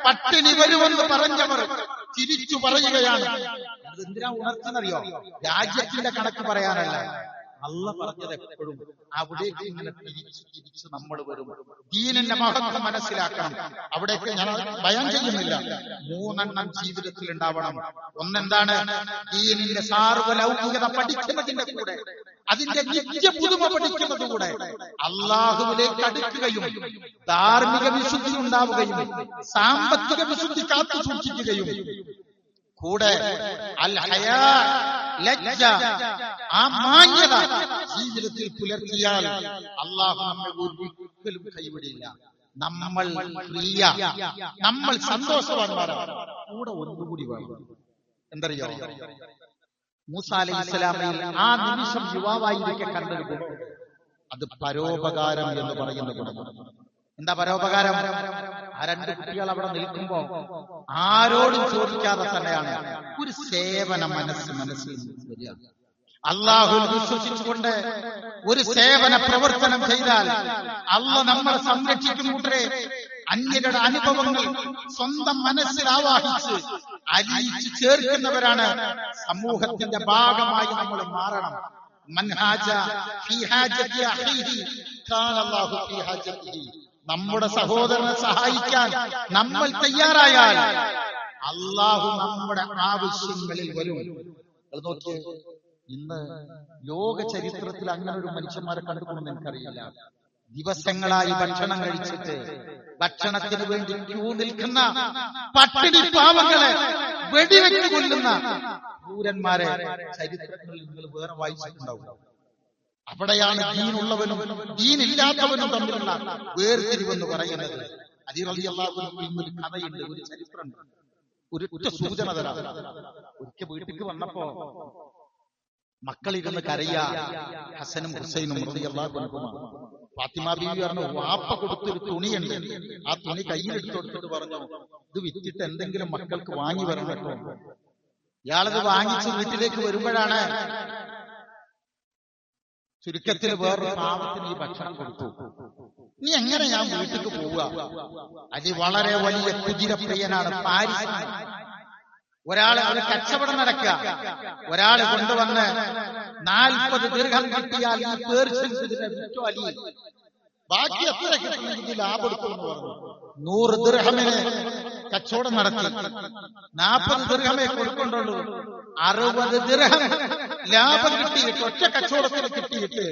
പട്ടിണി വരുമെന്ന് പറഞ്ഞവർ തിരിച്ചു പറയുകയാണ്. അതെന്തിനാ ഉണർത്തുന്നറിയോ? രാജ്യത്തിന്റെ കണക്ക് പറയാനല്ല, അള്ള പറഞ്ഞത് എപ്പോഴും അവിടേക്ക് ഇങ്ങനെ തിരിച്ച് നമ്മൾ വരും. ദീനിന്റെ മഹത്വം മനസ്സിലാക്കണം. അവിടേക്ക് ഞാൻ ഭയം ചെയ്യുന്നില്ല. 3 എണ്ണം ജീവിതത്തിൽ ഉണ്ടാവണം. ഒന്നെന്താണ്? ദീനിന്റെ സാർവലൗകികത പഠിക്കുന്നതിന്റെ കൂടെ, അതിന്റെ നിത്യ പുതുമ പഠിക്കുന്നത് കൂടെ, അള്ളാഹുവിലേക്ക് അടുക്കുകയും ധാർമ്മിക വിശുദ്ധി ഉണ്ടാവുകയും സാമ്പത്തിക വിശുദ്ധി കാത്തു സൂക്ഷിക്കുകയും കൂടെ അൽ ഹയാ, ലജ്ജ, ആ മാന്യത ജീവിതത്തിൽ പുലർത്തിയാൽ അള്ളാഹു നമ്മെ ഒരിക്കലും കൈവിടില്ല. നമ്മൾ പ്രിയ, നമ്മൾ സന്തോഷവാന്മാരാണ്. കൂടെ ഒന്നുകൂടി വേണം. എന്തറിയോ? മൂസാ അലൈഹിസ്സലാമിൽ ആ നിമിഷം യുവാവായിരിക്കെ കണ്ടൊരു ഗുണം, അത് പരോപകാരം എന്ന് പറയുന്ന ഗുണം. എന്താ പരോപകാരം? ആ 2 കുട്ടികൾ അവിടെ നിൽക്കുമ്പോ ആരോടും ചോദിക്കാതെ തന്നെയാണ് ഒരു സേവന മനസ്സിൽ വരിക. അള്ളാഹുവിൽ വിശ്വസിച്ചുകൊണ്ട് ഒരു സേവന പ്രവർത്തനം ചെയ്താൽ അള്ളാഹ് നമ്മളെ സംരക്ഷിക്കും. കൂട്ടരെ, അന്യരുടെ അനുഭവങ്ങൾ സ്വന്തം മനസ്സിൽ ആവാഹിച്ച് അലിയിച്ച് ചേർക്കുന്നവരാണ് സമൂഹത്തിന്റെ ഭാഗമായി നമ്മൾ മാറണം. മൻഹാജ ഫീ ഹാജതി അഖീഹി കാന അല്ലാഹു ഫീ ഹാജതിഹി. നമ്മുടെ സഹോദരനെ സഹായിക്കാൻ നമ്മൾ തയ്യാറായാൽ അള്ളാഹു നമ്മുടെ ആവശ്യങ്ങളിൽ വരും. നോക്കിയേ, ഇന്ന് ലോക ചരിത്രത്തിൽ അങ്ങനെ ഒരു മനുഷ്യന്മാരെ കണ്ടുകൊണ്ടെന്ന് എനിക്കറിയില്ല. ദിവസങ്ങളായി ഭക്ഷണം കഴിച്ചിട്ട് ഭക്ഷണത്തിന് വേണ്ടി ക്യൂ നിൽക്കുന്ന പട്ടിണി പാവങ്ങളെ വെടിവെച്ച് കൊല്ലുന്ന ക്രൂരന്മാരെ ചരിത്രങ്ങളിൽ നിങ്ങൾ വേറെ വായിച്ചിട്ടുണ്ടാവും. അവിടെയാണ് ദീനുള്ളവനും ദീനില്ലാത്തവനും തമ്മിലുള്ള വേർതിരിവെന്ന് പറയുന്നത്. അലി റളിയല്ലാഹു അൻഹു ഒരു കഥയുണ്ട്, ഒരു ചരിത്രമുണ്ട്. ഒരൊറ്റ സൂചന തരാം. ഒരിക്കൽ വീട്ടിലേക്ക് വന്നപ്പോ മക്കളിരുന്ന് കരയാ. ഹസനും ഹുസൈനും റളിയല്ലാഹു അൻഹുമാ. ഫാത്തിമ ബീവി പറഞ്ഞു, വാപ്പ കൊടുത്തൊരു തുണിയുണ്ട്, ആ തുണി കയ്യിലെടുത്ത് കൊടുത്തിട്ട് പറഞ്ഞു, ഇത് വിറ്റിട്ട് എന്തെങ്കിലും മക്കൾക്ക് വാങ്ങി വരണം കേട്ടോ. ഇയാളത് വാങ്ങിച്ച് വീട്ടിലേക്ക് വരുമ്പോഴാണ് ചുരുക്കത്തിൽ വേറൊരു പാവത്തിന് ഈ ഭക്ഷണം കൊടുത്തു. നീ എങ്ങനെ ഞാൻ വീട്ടിലേക്ക് പോവുക? അലി വളരെ വലിയ കുതിരപ്രിയനാണ്, പാരിസാണ്. ഒരാള് ഒരു കച്ചവടം നടക്കുക, ഒരാള് കൊണ്ടുവന്ന് 40 ദിർഹം കിട്ടിയാൽ ഈ പേർഷ്യൻ കുതിര വിറ്റോ അലി, ബാക്കി എത്ര കിട്ടുന്നെങ്കിൽ ലാഭം എടുക്കുമെന്ന് പറഞ്ഞു. 100 ദിർഹമിന് കച്ചവടം നടത്തി. 40 ദിർഹമേ കൊടുക്കൊണ്ടുള്ളൂ. 60 ദിർഹം ലാഭം കിട്ടിയിട്ട് ഒറ്റ കച്ചവടത്തിൽ കിട്ടിയിട്ട്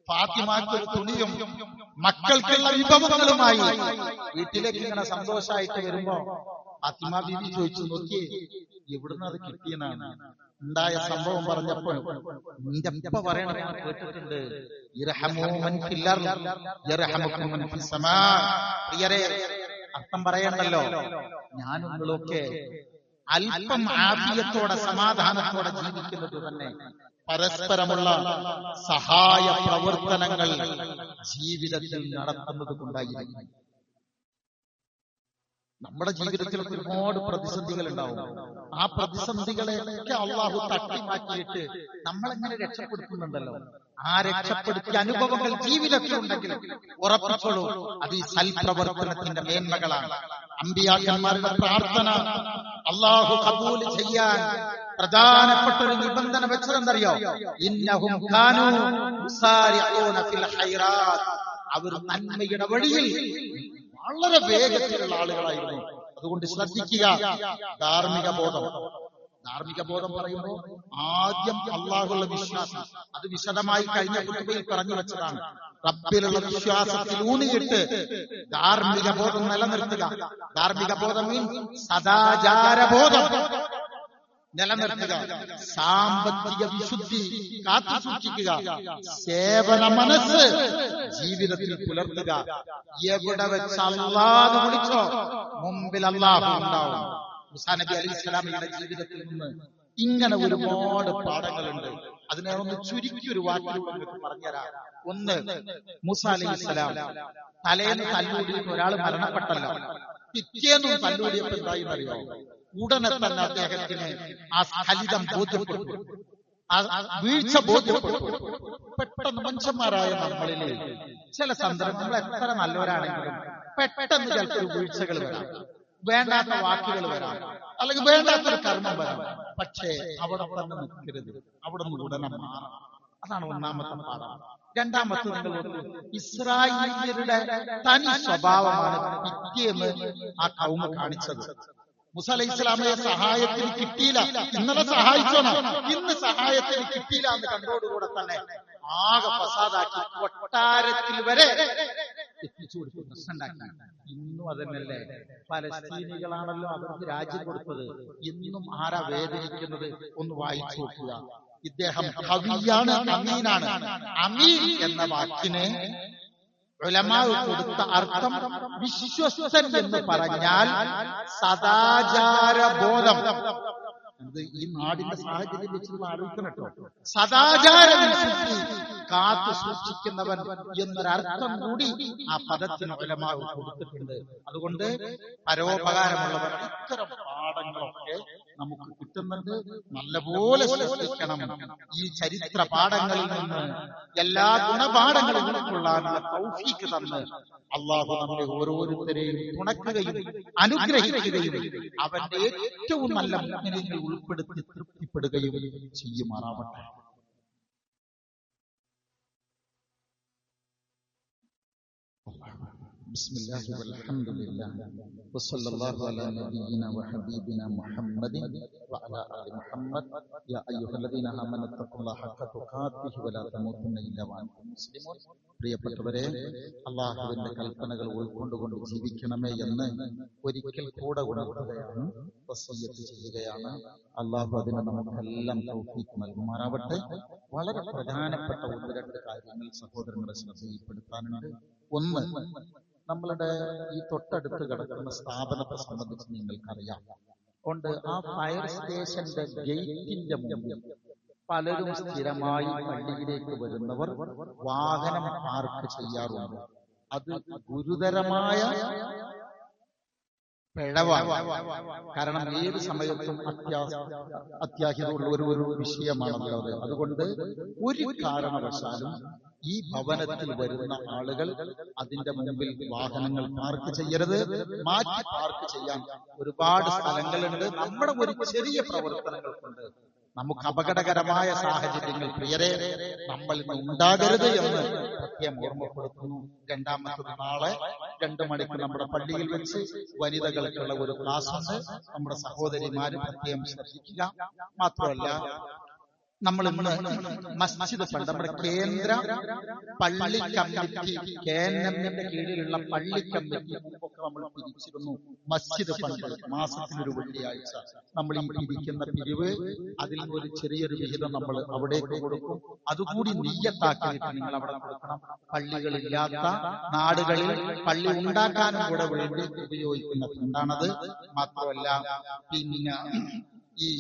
ഫാത്തിമാക്ക് ഒരു തുണിയും മക്കൾക്കുള്ള വിഭവങ്ങളുമായി വീട്ടിലേക്ക് ഇങ്ങനെ സന്തോഷമായിട്ട് വരുമ്പോ ഫാത്തിമ ബീവി ചോദിച്ചു, നോക്കിയേ എവിടുന്ന് അത് കിട്ടിയെന്നാണ്. ഉണ്ടായ സംഭവം പറഞ്ഞപ്പോ നിന്റെ അപ്പ പറയണ കേട്ടിട്ടുണ്ട്, ഇർഹമൂ മൻ ഫിൽ അർദ് യർഹമുക്കും മൻ ഫിസ് സമാ. പ്രിയരെ, അർത്ഥം പറയണ്ടല്ലോ. ഞാനും നിങ്ങളൊക്കെ അല്പം ആഫിയത്തോടെ സമാധാനത്തോടെ ജീവിക്കുന്നത് തന്നെ പരസ്പരമുള്ള സഹായ പ്രവർത്തനങ്ങൾ ജീവിതത്തിൽ നടത്തുന്നത് കൊണ്ടായിരിക്കും. നമ്മുടെ ജീവിതത്തിൽ ഒരുപാട് പ്രതിസന്ധികൾ ഉണ്ടാവും. ആ പ്രതിസന്ധികളെയൊക്കെ അള്ളാഹു തട്ടി മാറ്റിയിട്ട് നമ്മളെങ്ങനെ രക്ഷപ്പെടുത്തുന്നുണ്ടല്ലോ. ആ രക്ഷപ്പെടുത്തിയ അനുഭവങ്ങൾ ജീവിതത്തിൽ ഉണ്ടെങ്കിൽ ഉറപ്പിച്ചോളൂ, അത് ഈ സൽപ്രവർത്തനത്തിന്റെ മേന്മകളാണ്. അമ്പിയാക്കന്മാരുടെ പ്രാർത്ഥന അള്ളാഹു ഖബൂൽ ചെയ്യാൻ പ്രധാനപ്പെട്ട ഒരു നിബന്ധന വെച്ചതെന്തറിയോ? ഇന്നഹും കാനൂ യുസാരിഊന ഫിൽ ഖൈറാത്ത്, അവർ നന്മയുടെ വഴിയിൽ വളരെ വേഗത്തിലുള്ള ആളുകളായിരുന്നു. അതുകൊണ്ട് ശ്രദ്ധിക്കുക. ധാർമ്മിക ബോധം പറയുമ്പോൾ ആദ്യം അള്ളാഹുള്ള വിശ്വാസം, അത് വിശദമായി കഴിഞ്ഞ കുത്തുബയിൽ പറഞ്ഞു വെച്ചതാണ്. റബ്ബിലുള്ള വിശ്വാസത്തിൽ ഊന്നിയിട്ട് ധാർമ്മിക ബോധം നിലനിർത്തുക. ധാർമ്മിക ബോധം മീൻസ് സദാചാരബോധം നിലനിർത്തുക, സാമ്പത്തിക വിശുദ്ധി കാത്തു സൂക്ഷിക്കുക, സേവന മനസ്സ് ജീവിതത്തിൽ പുലർത്തുക. എവിടെ വെച്ച് അല്ലാഹു വിളിച്ചോ മുമ്പിൽ അല്ലാഹു ഉണ്ടാവും. മൂസാ നബി അലൈഹിസ്സലാമിന്റെ ജീവിതത്തിൽ നിന്ന് ഇങ്ങനെ ഒരുപാട് പാഠങ്ങളുണ്ട്. അതിനെ ഒന്ന് ചുരുക്കി ഒരു വാക്കിൽ പറഞ്ഞുതരാം. ഒന്ന്, മൂസാ അലൈഹിസ്സലാം തലേന്ന് തല്ലൂടിയിട്ട് ഒരാൾ മരണപ്പെട്ടല്ലോ, പിറ്റേന്നും തല്ലൂടിയപ്പോൾ എന്തായിന്നറിയോ? ഉടനെ തന്നെ അദ്ദേഹത്തിന് ആ സ്ഖലിതം ബോധ്യപ്പെട്ടു, ആ വീഴ്ച ബോധ്യപ്പെട്ടു. പെട്ടെന്ന് മനുഷ്യന്മാരായ നമ്മളിൽ ചില സന്ദർഭങ്ങൾ എത്ര നല്ലവരാണെങ്കിലും പെട്ടെന്ന് ചിലപ്പോൾ വീഴ്ചകൾ വരാം, വേണ്ടാത്ത വാക്കുകൾ വരാം, അല്ലെങ്കിൽ വേണ്ടാത്തൊരു കർമ്മം വരാം. പക്ഷേ അവിടെ തന്നെ നിൽക്കരുത്, അവിടെ നിന്ന് ഉടനെ മാറണം. അതാണ് ഒന്നാമത്തെ പാഠം. രണ്ടാമത്തെ, നിങ്ങൾ ഇസ്രായേലിയരുടെ തനി സ്വഭാവമാണ് പിറ്റേന്ന് ആ കൗമ കാണിച്ചത്. മൂസാ അലൈഹിസ്സലാമയെ സഹായത്തിന് കിട്ടിയില്ല, ഇന്നലെ സഹായിച്ചോണം, ഇന്ന് സഹായത്തിന് കിട്ടിയില്ല എന്ന് കണ്ടോടുകൂടെ തന്നെ ആകെ ഫസാദാക്കി, കൊട്ടാരത്തിൽ വരെ എത്തിച്ചു കൊടുത്തു, പ്രശ്നമുണ്ടാക്കി. ഇന്നും അതന്നല്ലേ? പലസ്തീനികളാണല്ലോ അവർക്ക് രാജ്യം കൊടുത്തത്. ഇന്നും ആരാ വേദനിക്കുന്നത്? ഒന്ന് വായിച്ചു നോക്കുക. ഇദ്ദേഹം കവിയാണ്, അമീനാണ്. അമീൻ എന്ന വാക്കിന് ഉലമാ കൊടുത്ത അർത്ഥം വിശ്വസ്തൻ എന്ന് പറഞ്ഞാൽ സദാചാരബോധം. ഈ നാടിന്റെ സാഹചര്യം വെച്ച് ആലോചിക്കണം കേട്ടോ. സദാചാര വിശുദ്ധി കാത്തു സൂക്ഷിക്കുന്നവൻ എന്നൊരർത്ഥം കൂടി ആ പദത്തിന് ഉലമാ കൊടുത്തിട്ടുണ്ട്. അതുകൊണ്ട് പരോപകാരമുള്ളവർ ഇത്തരം പാഠങ്ങളൊക്കെ നമുക്ക് കിട്ടുന്നുണ്ട്. നല്ലപോലെ ശ്രദ്ധിക്കണം. ഈ ചരിത്ര പാഠങ്ങളിൽ നിന്ന് എല്ലാ ഗുണപാഠങ്ങളും ഉൾക്കൊള്ളാനുള്ള തൗഫീഖ് തന്ന് അള്ളാഹു നമ്മളെ ഓരോരുത്തരെയും തുണക്കുകയും അനുഗ്രഹിക്കുകയും അവന്റെ ഏറ്റവും നല്ല മുഅ്മിനീങ്ങൾ ഉൾപ്പെടുത്തി തൃപ്തിപ്പെടുകയും ചെയ്യുമാറാവട്ടെ. ബിസ്മില്ലാഹി വൽഹംദുലില്ലാഹി വസല്ലല്ലാഹു അലാ നബിയിന വഹബീബിന മുഹമ്മദിൻ വഅലാ ആലി മുഹമ്മദ്. യാ അയ്യുഹല്ലദീന ആമനൂ തഖുല്ലാഹ ഹഖ തുഖാതിഹി വലാ തമൂതുന്ന ഇല്ലാ വഅൻതും മുസ്ലിമൂൻ. പ്രിയപ്പെട്ടവരെ, അള്ളാഹുവിന്റെ കൽപ്പനകൾ ഉൾക്കൊണ്ടുകൊണ്ട് ജീവിക്കണമേ എന്ന് ഒരിക്കൽ കൂടെ ഉണർത്തുകയാണ്, വസിയ്യത്ത് ചെയ്യുകയാണ്. അള്ളാഹു അതിന് നമുക്കെല്ലാം തൗഫീഖ് നൽകുമാറാവട്ടെ. വളരെ പ്രധാനപ്പെട്ട ഒന്ന് രണ്ട് കാര്യങ്ങൾ സഹോദരങ്ങളെ ശ്രദ്ധയിൽപ്പെടുത്താനുണ്ട്. ഒന്ന്, നമ്മളുടെ ഈ തൊട്ടടുത്ത് കിടക്കുന്ന സ്ഥാപനത്തെ സംബന്ധിച്ച് നിങ്ങൾക്കറിയാം. കൊണ്ട് ആ ഫയർ സ്റ്റേഷന്റെ ഗേറ്റിന്റെ മുമ്പിൽ പലരും സ്ഥിരമായി പള്ളിയിലേക്ക് വരുന്നവർ വാഹനം പാർക്ക് ചെയ്യാറുണ്ട്. അത് ഗുരുതരമായ പിഴവാണ്. കാരണം ഏത് സമയത്തും അത്യാഹിതമുള്ള ഒരു വിഷയമാണല്ലോ അത്. അതുകൊണ്ട് ഒരു കാരണവശാലും ഈ ഭവനത്തിൽ വരുന്ന ആളുകൾ അതിന്റെ മുമ്പിൽ വാഹനങ്ങൾ പാർക്ക് ചെയ്യരുത്. മാറ്റി പാർക്ക് ചെയ്യാൻ ഒരുപാട് സ്ഥലങ്ങളുണ്ട്. നമ്മുടെ ഒരു ചെറിയ പ്രവർത്തനങ്ങൾ കൊണ്ട് നമുക്ക് അപകടകരമായ സാഹചര്യങ്ങൾ പ്രിയരെ നമ്മളിൽ നിന്ന് ഉണ്ടാകരുത് എന്ന് പ്രത്യേകം ഓർമ്മപ്പെടുത്തുന്നു. രണ്ടാമത്തത്, നാളെ 2 മണിക്ക് നമ്മുടെ പള്ളിയിൽ വെച്ച് വനിതകൾക്കുള്ള ഒരു ക്ലാസ് ഉണ്ട്. നമ്മുടെ സഹോദരിമാര് പ്രത്യേകം ശ്രദ്ധിക്കുക. മാത്രമല്ല, നമ്മൾ ഇന്ന് മസ്ജിദ് ഫണ്ട്, നമ്മുടെ കേന്ദ്ര പള്ളി കമ്മിറ്റി, KNM-ന്റെ കീഴിലുള്ള പള്ളി കമ്മിറ്റി മുമ്പൊക്കെ നമ്മൾ പിരിച്ചിരുന്നു മസ്ജിദ് ഫണ്ട്. മാസത്തിനൊരു വെള്ളിയാഴ്ച നമ്മൾ ഈ പിരിക്കുന്ന പിരിവ്, അതിൽ ഒരു ചെറിയൊരു വിഹിതം നമ്മൾ അവിടേക്ക് കൊടുക്കും. അതുകൂടി നിയ്യത്താക്കിയിട്ട് നിങ്ങൾ അവിടെ കൊടുക്കണം. പള്ളികളില്ലാത്ത നാടുകളിൽ പള്ളി ഉണ്ടാക്കാനും കൂടെ വേണ്ടി ഉപയോഗിക്കുന്ന ഫണ്ടാണത്. മാത്രമല്ല, പിന്നെ ഈ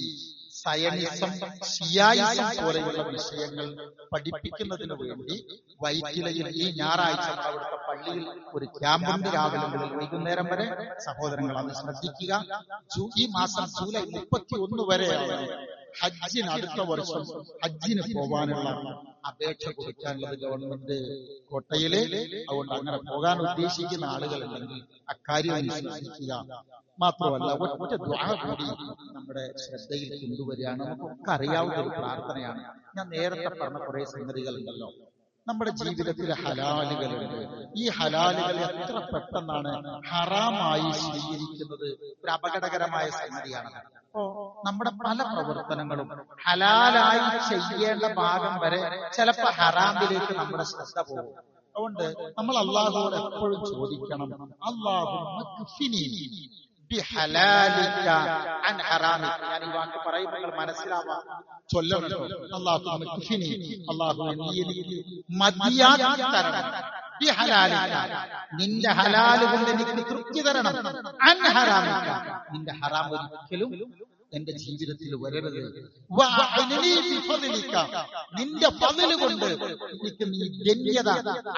സയനിസം, ഷിയായിസം പോലെയുള്ള വിഷയങ്ങൾ പഠിപ്പിക്കുന്നതിന് വേണ്ടി വൈറ്റിലയിൽ ഈ ഞായറാഴ്ച അവിടുത്തെ പള്ളിയിൽ ഒരു ക്യാമ്പുണ്ട്, രാവിലെ മുതൽ വൈകുന്നേരം വരെ. സഹോദരങ്ങൾ അത് ശ്രദ്ധിക്കുക. ഈ മാസം ജൂലൈ 31 വരെയാണ് ഹജ്ജിന് അടുത്ത വർഷം ഹജ്ജിന് പോകാനുള്ള അപേക്ഷ കൊടുക്കാനുള്ളത് ഗവൺമെന്റ് കോട്ടയില്. അതുകൊണ്ട് അങ്ങനെ പോകാൻ ഉദ്ദേശിക്കുന്ന ആളുകളുണ്ടെങ്കിൽ അക്കാര്യം വിശ്വസിക്കുക. മാത്രമല്ല ഒറ്റ ദുആ കൂടി നമ്മുടെ ശ്രദ്ധയിൽ കൊണ്ടുവരികയാണ്. നമുക്കൊക്കെ അറിയാവുന്ന ഒരു പ്രാർത്ഥനയാണ്. ഞാൻ നേരത്തെ പറഞ്ഞ കുറെ സംഗതികളുണ്ടല്ലോ. നമ്മുടെ ജീവിതത്തിലെ ഹലാലുകളുണ്ട്. ഈ ഹലാലുകൾ എത്ര പെട്ടെന്നാണ് ഹറാമായി സ്വീകരിക്കുന്നത് ഒരു അപകടകരമായ സംഗതിയാണ്. അപ്പോ നമ്മുടെ പല പ്രവർത്തനങ്ങളും ഹലാലായി ചെയ്യേണ്ട ഭാഗം വരെ ചിലപ്പോ ഹറാമിലേക്ക് നമ്മുടെ ശ്രദ്ധ പോകും. അതുകൊണ്ട് നമ്മൾ അല്ലാഹുവോട് എപ്പോഴും ചോദിക്കണം, അല്ലാഹുമ്മ ബിഹലാലിക അൻ ഹറാമിക. ഞാൻ ഈ വാക്ക് പറയുമ്പോൾ നിങ്ങൾ മനസ്സിലാവാം, ചൊല്ലണം. അല്ലാഹുമ്മ ക്ഫിനി, അല്ലാഹുവേ നീ എനിക്ക് മതിയാക്കി തരണം. ബിഹലാലിക, നിന്റെ ഹലാൽ കൊണ്ട് എനിക്ക് തൃപ്തി തരണം. അൻ ഹറാമിക, നിന്റെ ഹറാം ഒരിക്കലും എന്റെ ജീവിതത്തിൽ വരരുത്. നിന്റെ ഫദ്ല് കൊണ്ട് എനിക്ക് നീ ധന്യത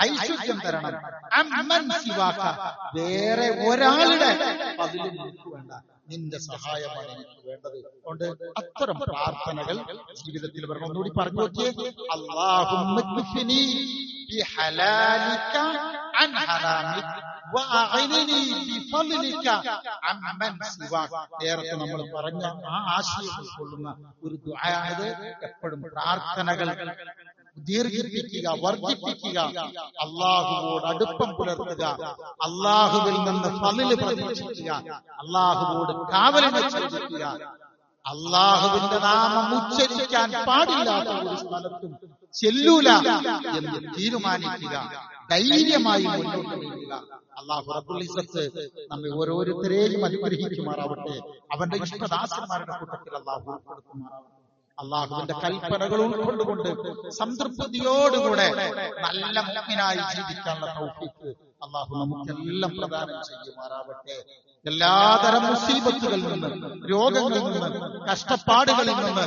ഐശ്വര്യം തരണം. അമ്മൻ സിവാക, വേറെ ഒരാളുടെ ഫദ്ല് എനിക്ക് വേണ്ട, നിന്റെ സഹായമാണ് എനിക്ക് വേണ്ടത്. അതുകൊണ്ട് അത്തരം പ്രാർത്ഥനകൾ ജീവിതത്തിൽ വരണം. ഒന്നുകൂടി പറഞ്ഞു നോക്കിയേ, അല്ലാഹുമ്മ ക്ഫിനി ബിഹലാലിക അൻ ഹറാമിക വഅഇനി ബിഫദ്ലിക അമ്മൻ സിവാക. നേരത്തെ നമ്മൾ പറഞ്ഞ ആ ആശയം ഉൾക്കൊള്ളുന്ന ഒരു ദുആയാണിത്. എപ്പോഴും പ്രാർത്ഥനകൾ ദീർഘിപ്പിക്കുക, വർദ്ധിപ്പിക്കുക, അള്ളാഹുവോട് അടുപ്പം പുലർത്തുക, അള്ളാഹുവിൽ നിന്ന് ഫളില് പ്രതീക്ഷിക്കുക, അള്ളാഹുവോട് കാവലിനെ ചോദിക്കുക, അള്ളാഹുവിന്റെ നാമം ഉച്ചരിക്കാൻ പാടില്ലാത്ത ഒരു സ്ഥലത്തും ചെല്ലൂല എന്ന് തീരുമാനിക്കുക, ധൈര്യമായി മുന്നോട്ട് നീങ്ങുക. അള്ളാഹു റബ്ബുൽ ഇസ്സത്ത് നമ്മെ ഓരോരുത്തരെയും അനുഗ്രഹിക്കുമാറാവട്ടെ. അവന്റെ ഇഷ്ടദാസന്മാരുടെ കൂട്ടത്തിൽ അള്ളാഹു ഉൾപ്പെടുത്തുമാറാവട്ടെ. അള്ളാഹുവിന്റെ കൽപ്പനകൾ ഉൾക്കൊണ്ടുകൊണ്ട് സംതൃപ്തിയോടുകൂടെ നല്ല മുഅ്മിനായി ജീവിക്കാനുള്ള തൗഫീഖ് അള്ളാഹു നമുക്കെല്ലാം പ്രദാനം ചെയ്യുമാറാവട്ടെ. എല്ലാതരം മുസീബത്തുകളിൽ നിന്ന്, രോഗങ്ങളിൽ നിന്ന്, കഷ്ടപ്പാടുകളിൽ നിന്ന്,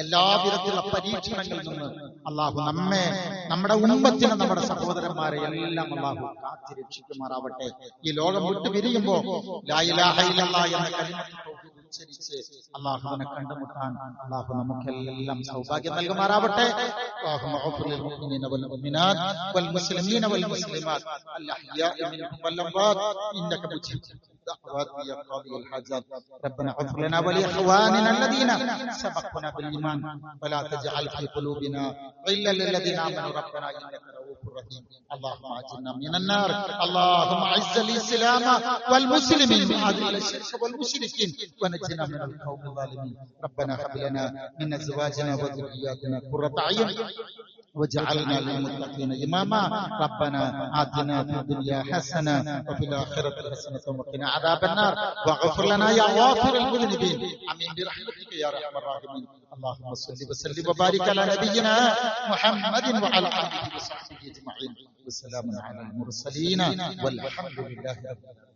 എല്ലാവിധത്തിലുള്ള പരീക്ഷണങ്ങളിൽ നിന്ന് അള്ളാഹു നമ്മെ, നമ്മുടെ ഉമ്മത്തിനെ, നമ്മുടെ സഹോദരന്മാരെ എല്ലാം അള്ളാഹു കാത്തിരക്ഷിക്കുമാറാവട്ടെ. ഈ ലോകം വിട്ടു പിരിയുമ്പോ ലാ ഇലാഹ ഇല്ലല്ലാഹ് എന്ന കലിമത്ത് തൗഹീദ് ഉച്ചരിച്ച് അള്ളാഹുവിനെ കണ്ടുമുട്ടാൻ അള്ളാഹു നമുക്കെല്ലാം സൗഭാഗ്യം നൽകുമാറാവട്ടെ. അല്ലാഹുമ്മ ഗ്ഫിർ ലിൽ മുഅ്മിനീന വൽ മുഅ്മിനാത്ത് വൽ മുസ്ലിമീന വൽ മുസ്ലിമാത്ത് അൽ അഹ്യാഇ മിൻഹും വൽ അംവാത് ഇന്നക മുജീബ് الدعوات يا قاضي الحاجات. ربنا اغفر لنا ولإخواننا الذين سبقونا بالإيمان ولا تجعل في قلوبنا غلا للذين آمنوا ربنا إنك رؤوف رحيم. اللهم أجرنا من النار. اللهم أعز الإسلام والمسلمين وأذل الشرك والمشركين ونجنا من القوم الظالمين. ربنا هب لنا من أزواجنا وذرياتنا قرة أعين وجعلنا للمتقين إماما. ربنا آتنا في الدنيا حسنة وفي الآخرة حسنة وقنا عذاب النار واغفر لنا يا غافر المذنبين. آمين برحمتك يا أرحم الراحمين. اللهم صل وسلم وبارك على نبينا محمد وعلى آله وصحبه أجمعين. والسلام على المرسلين والحمد لله رب العالمين.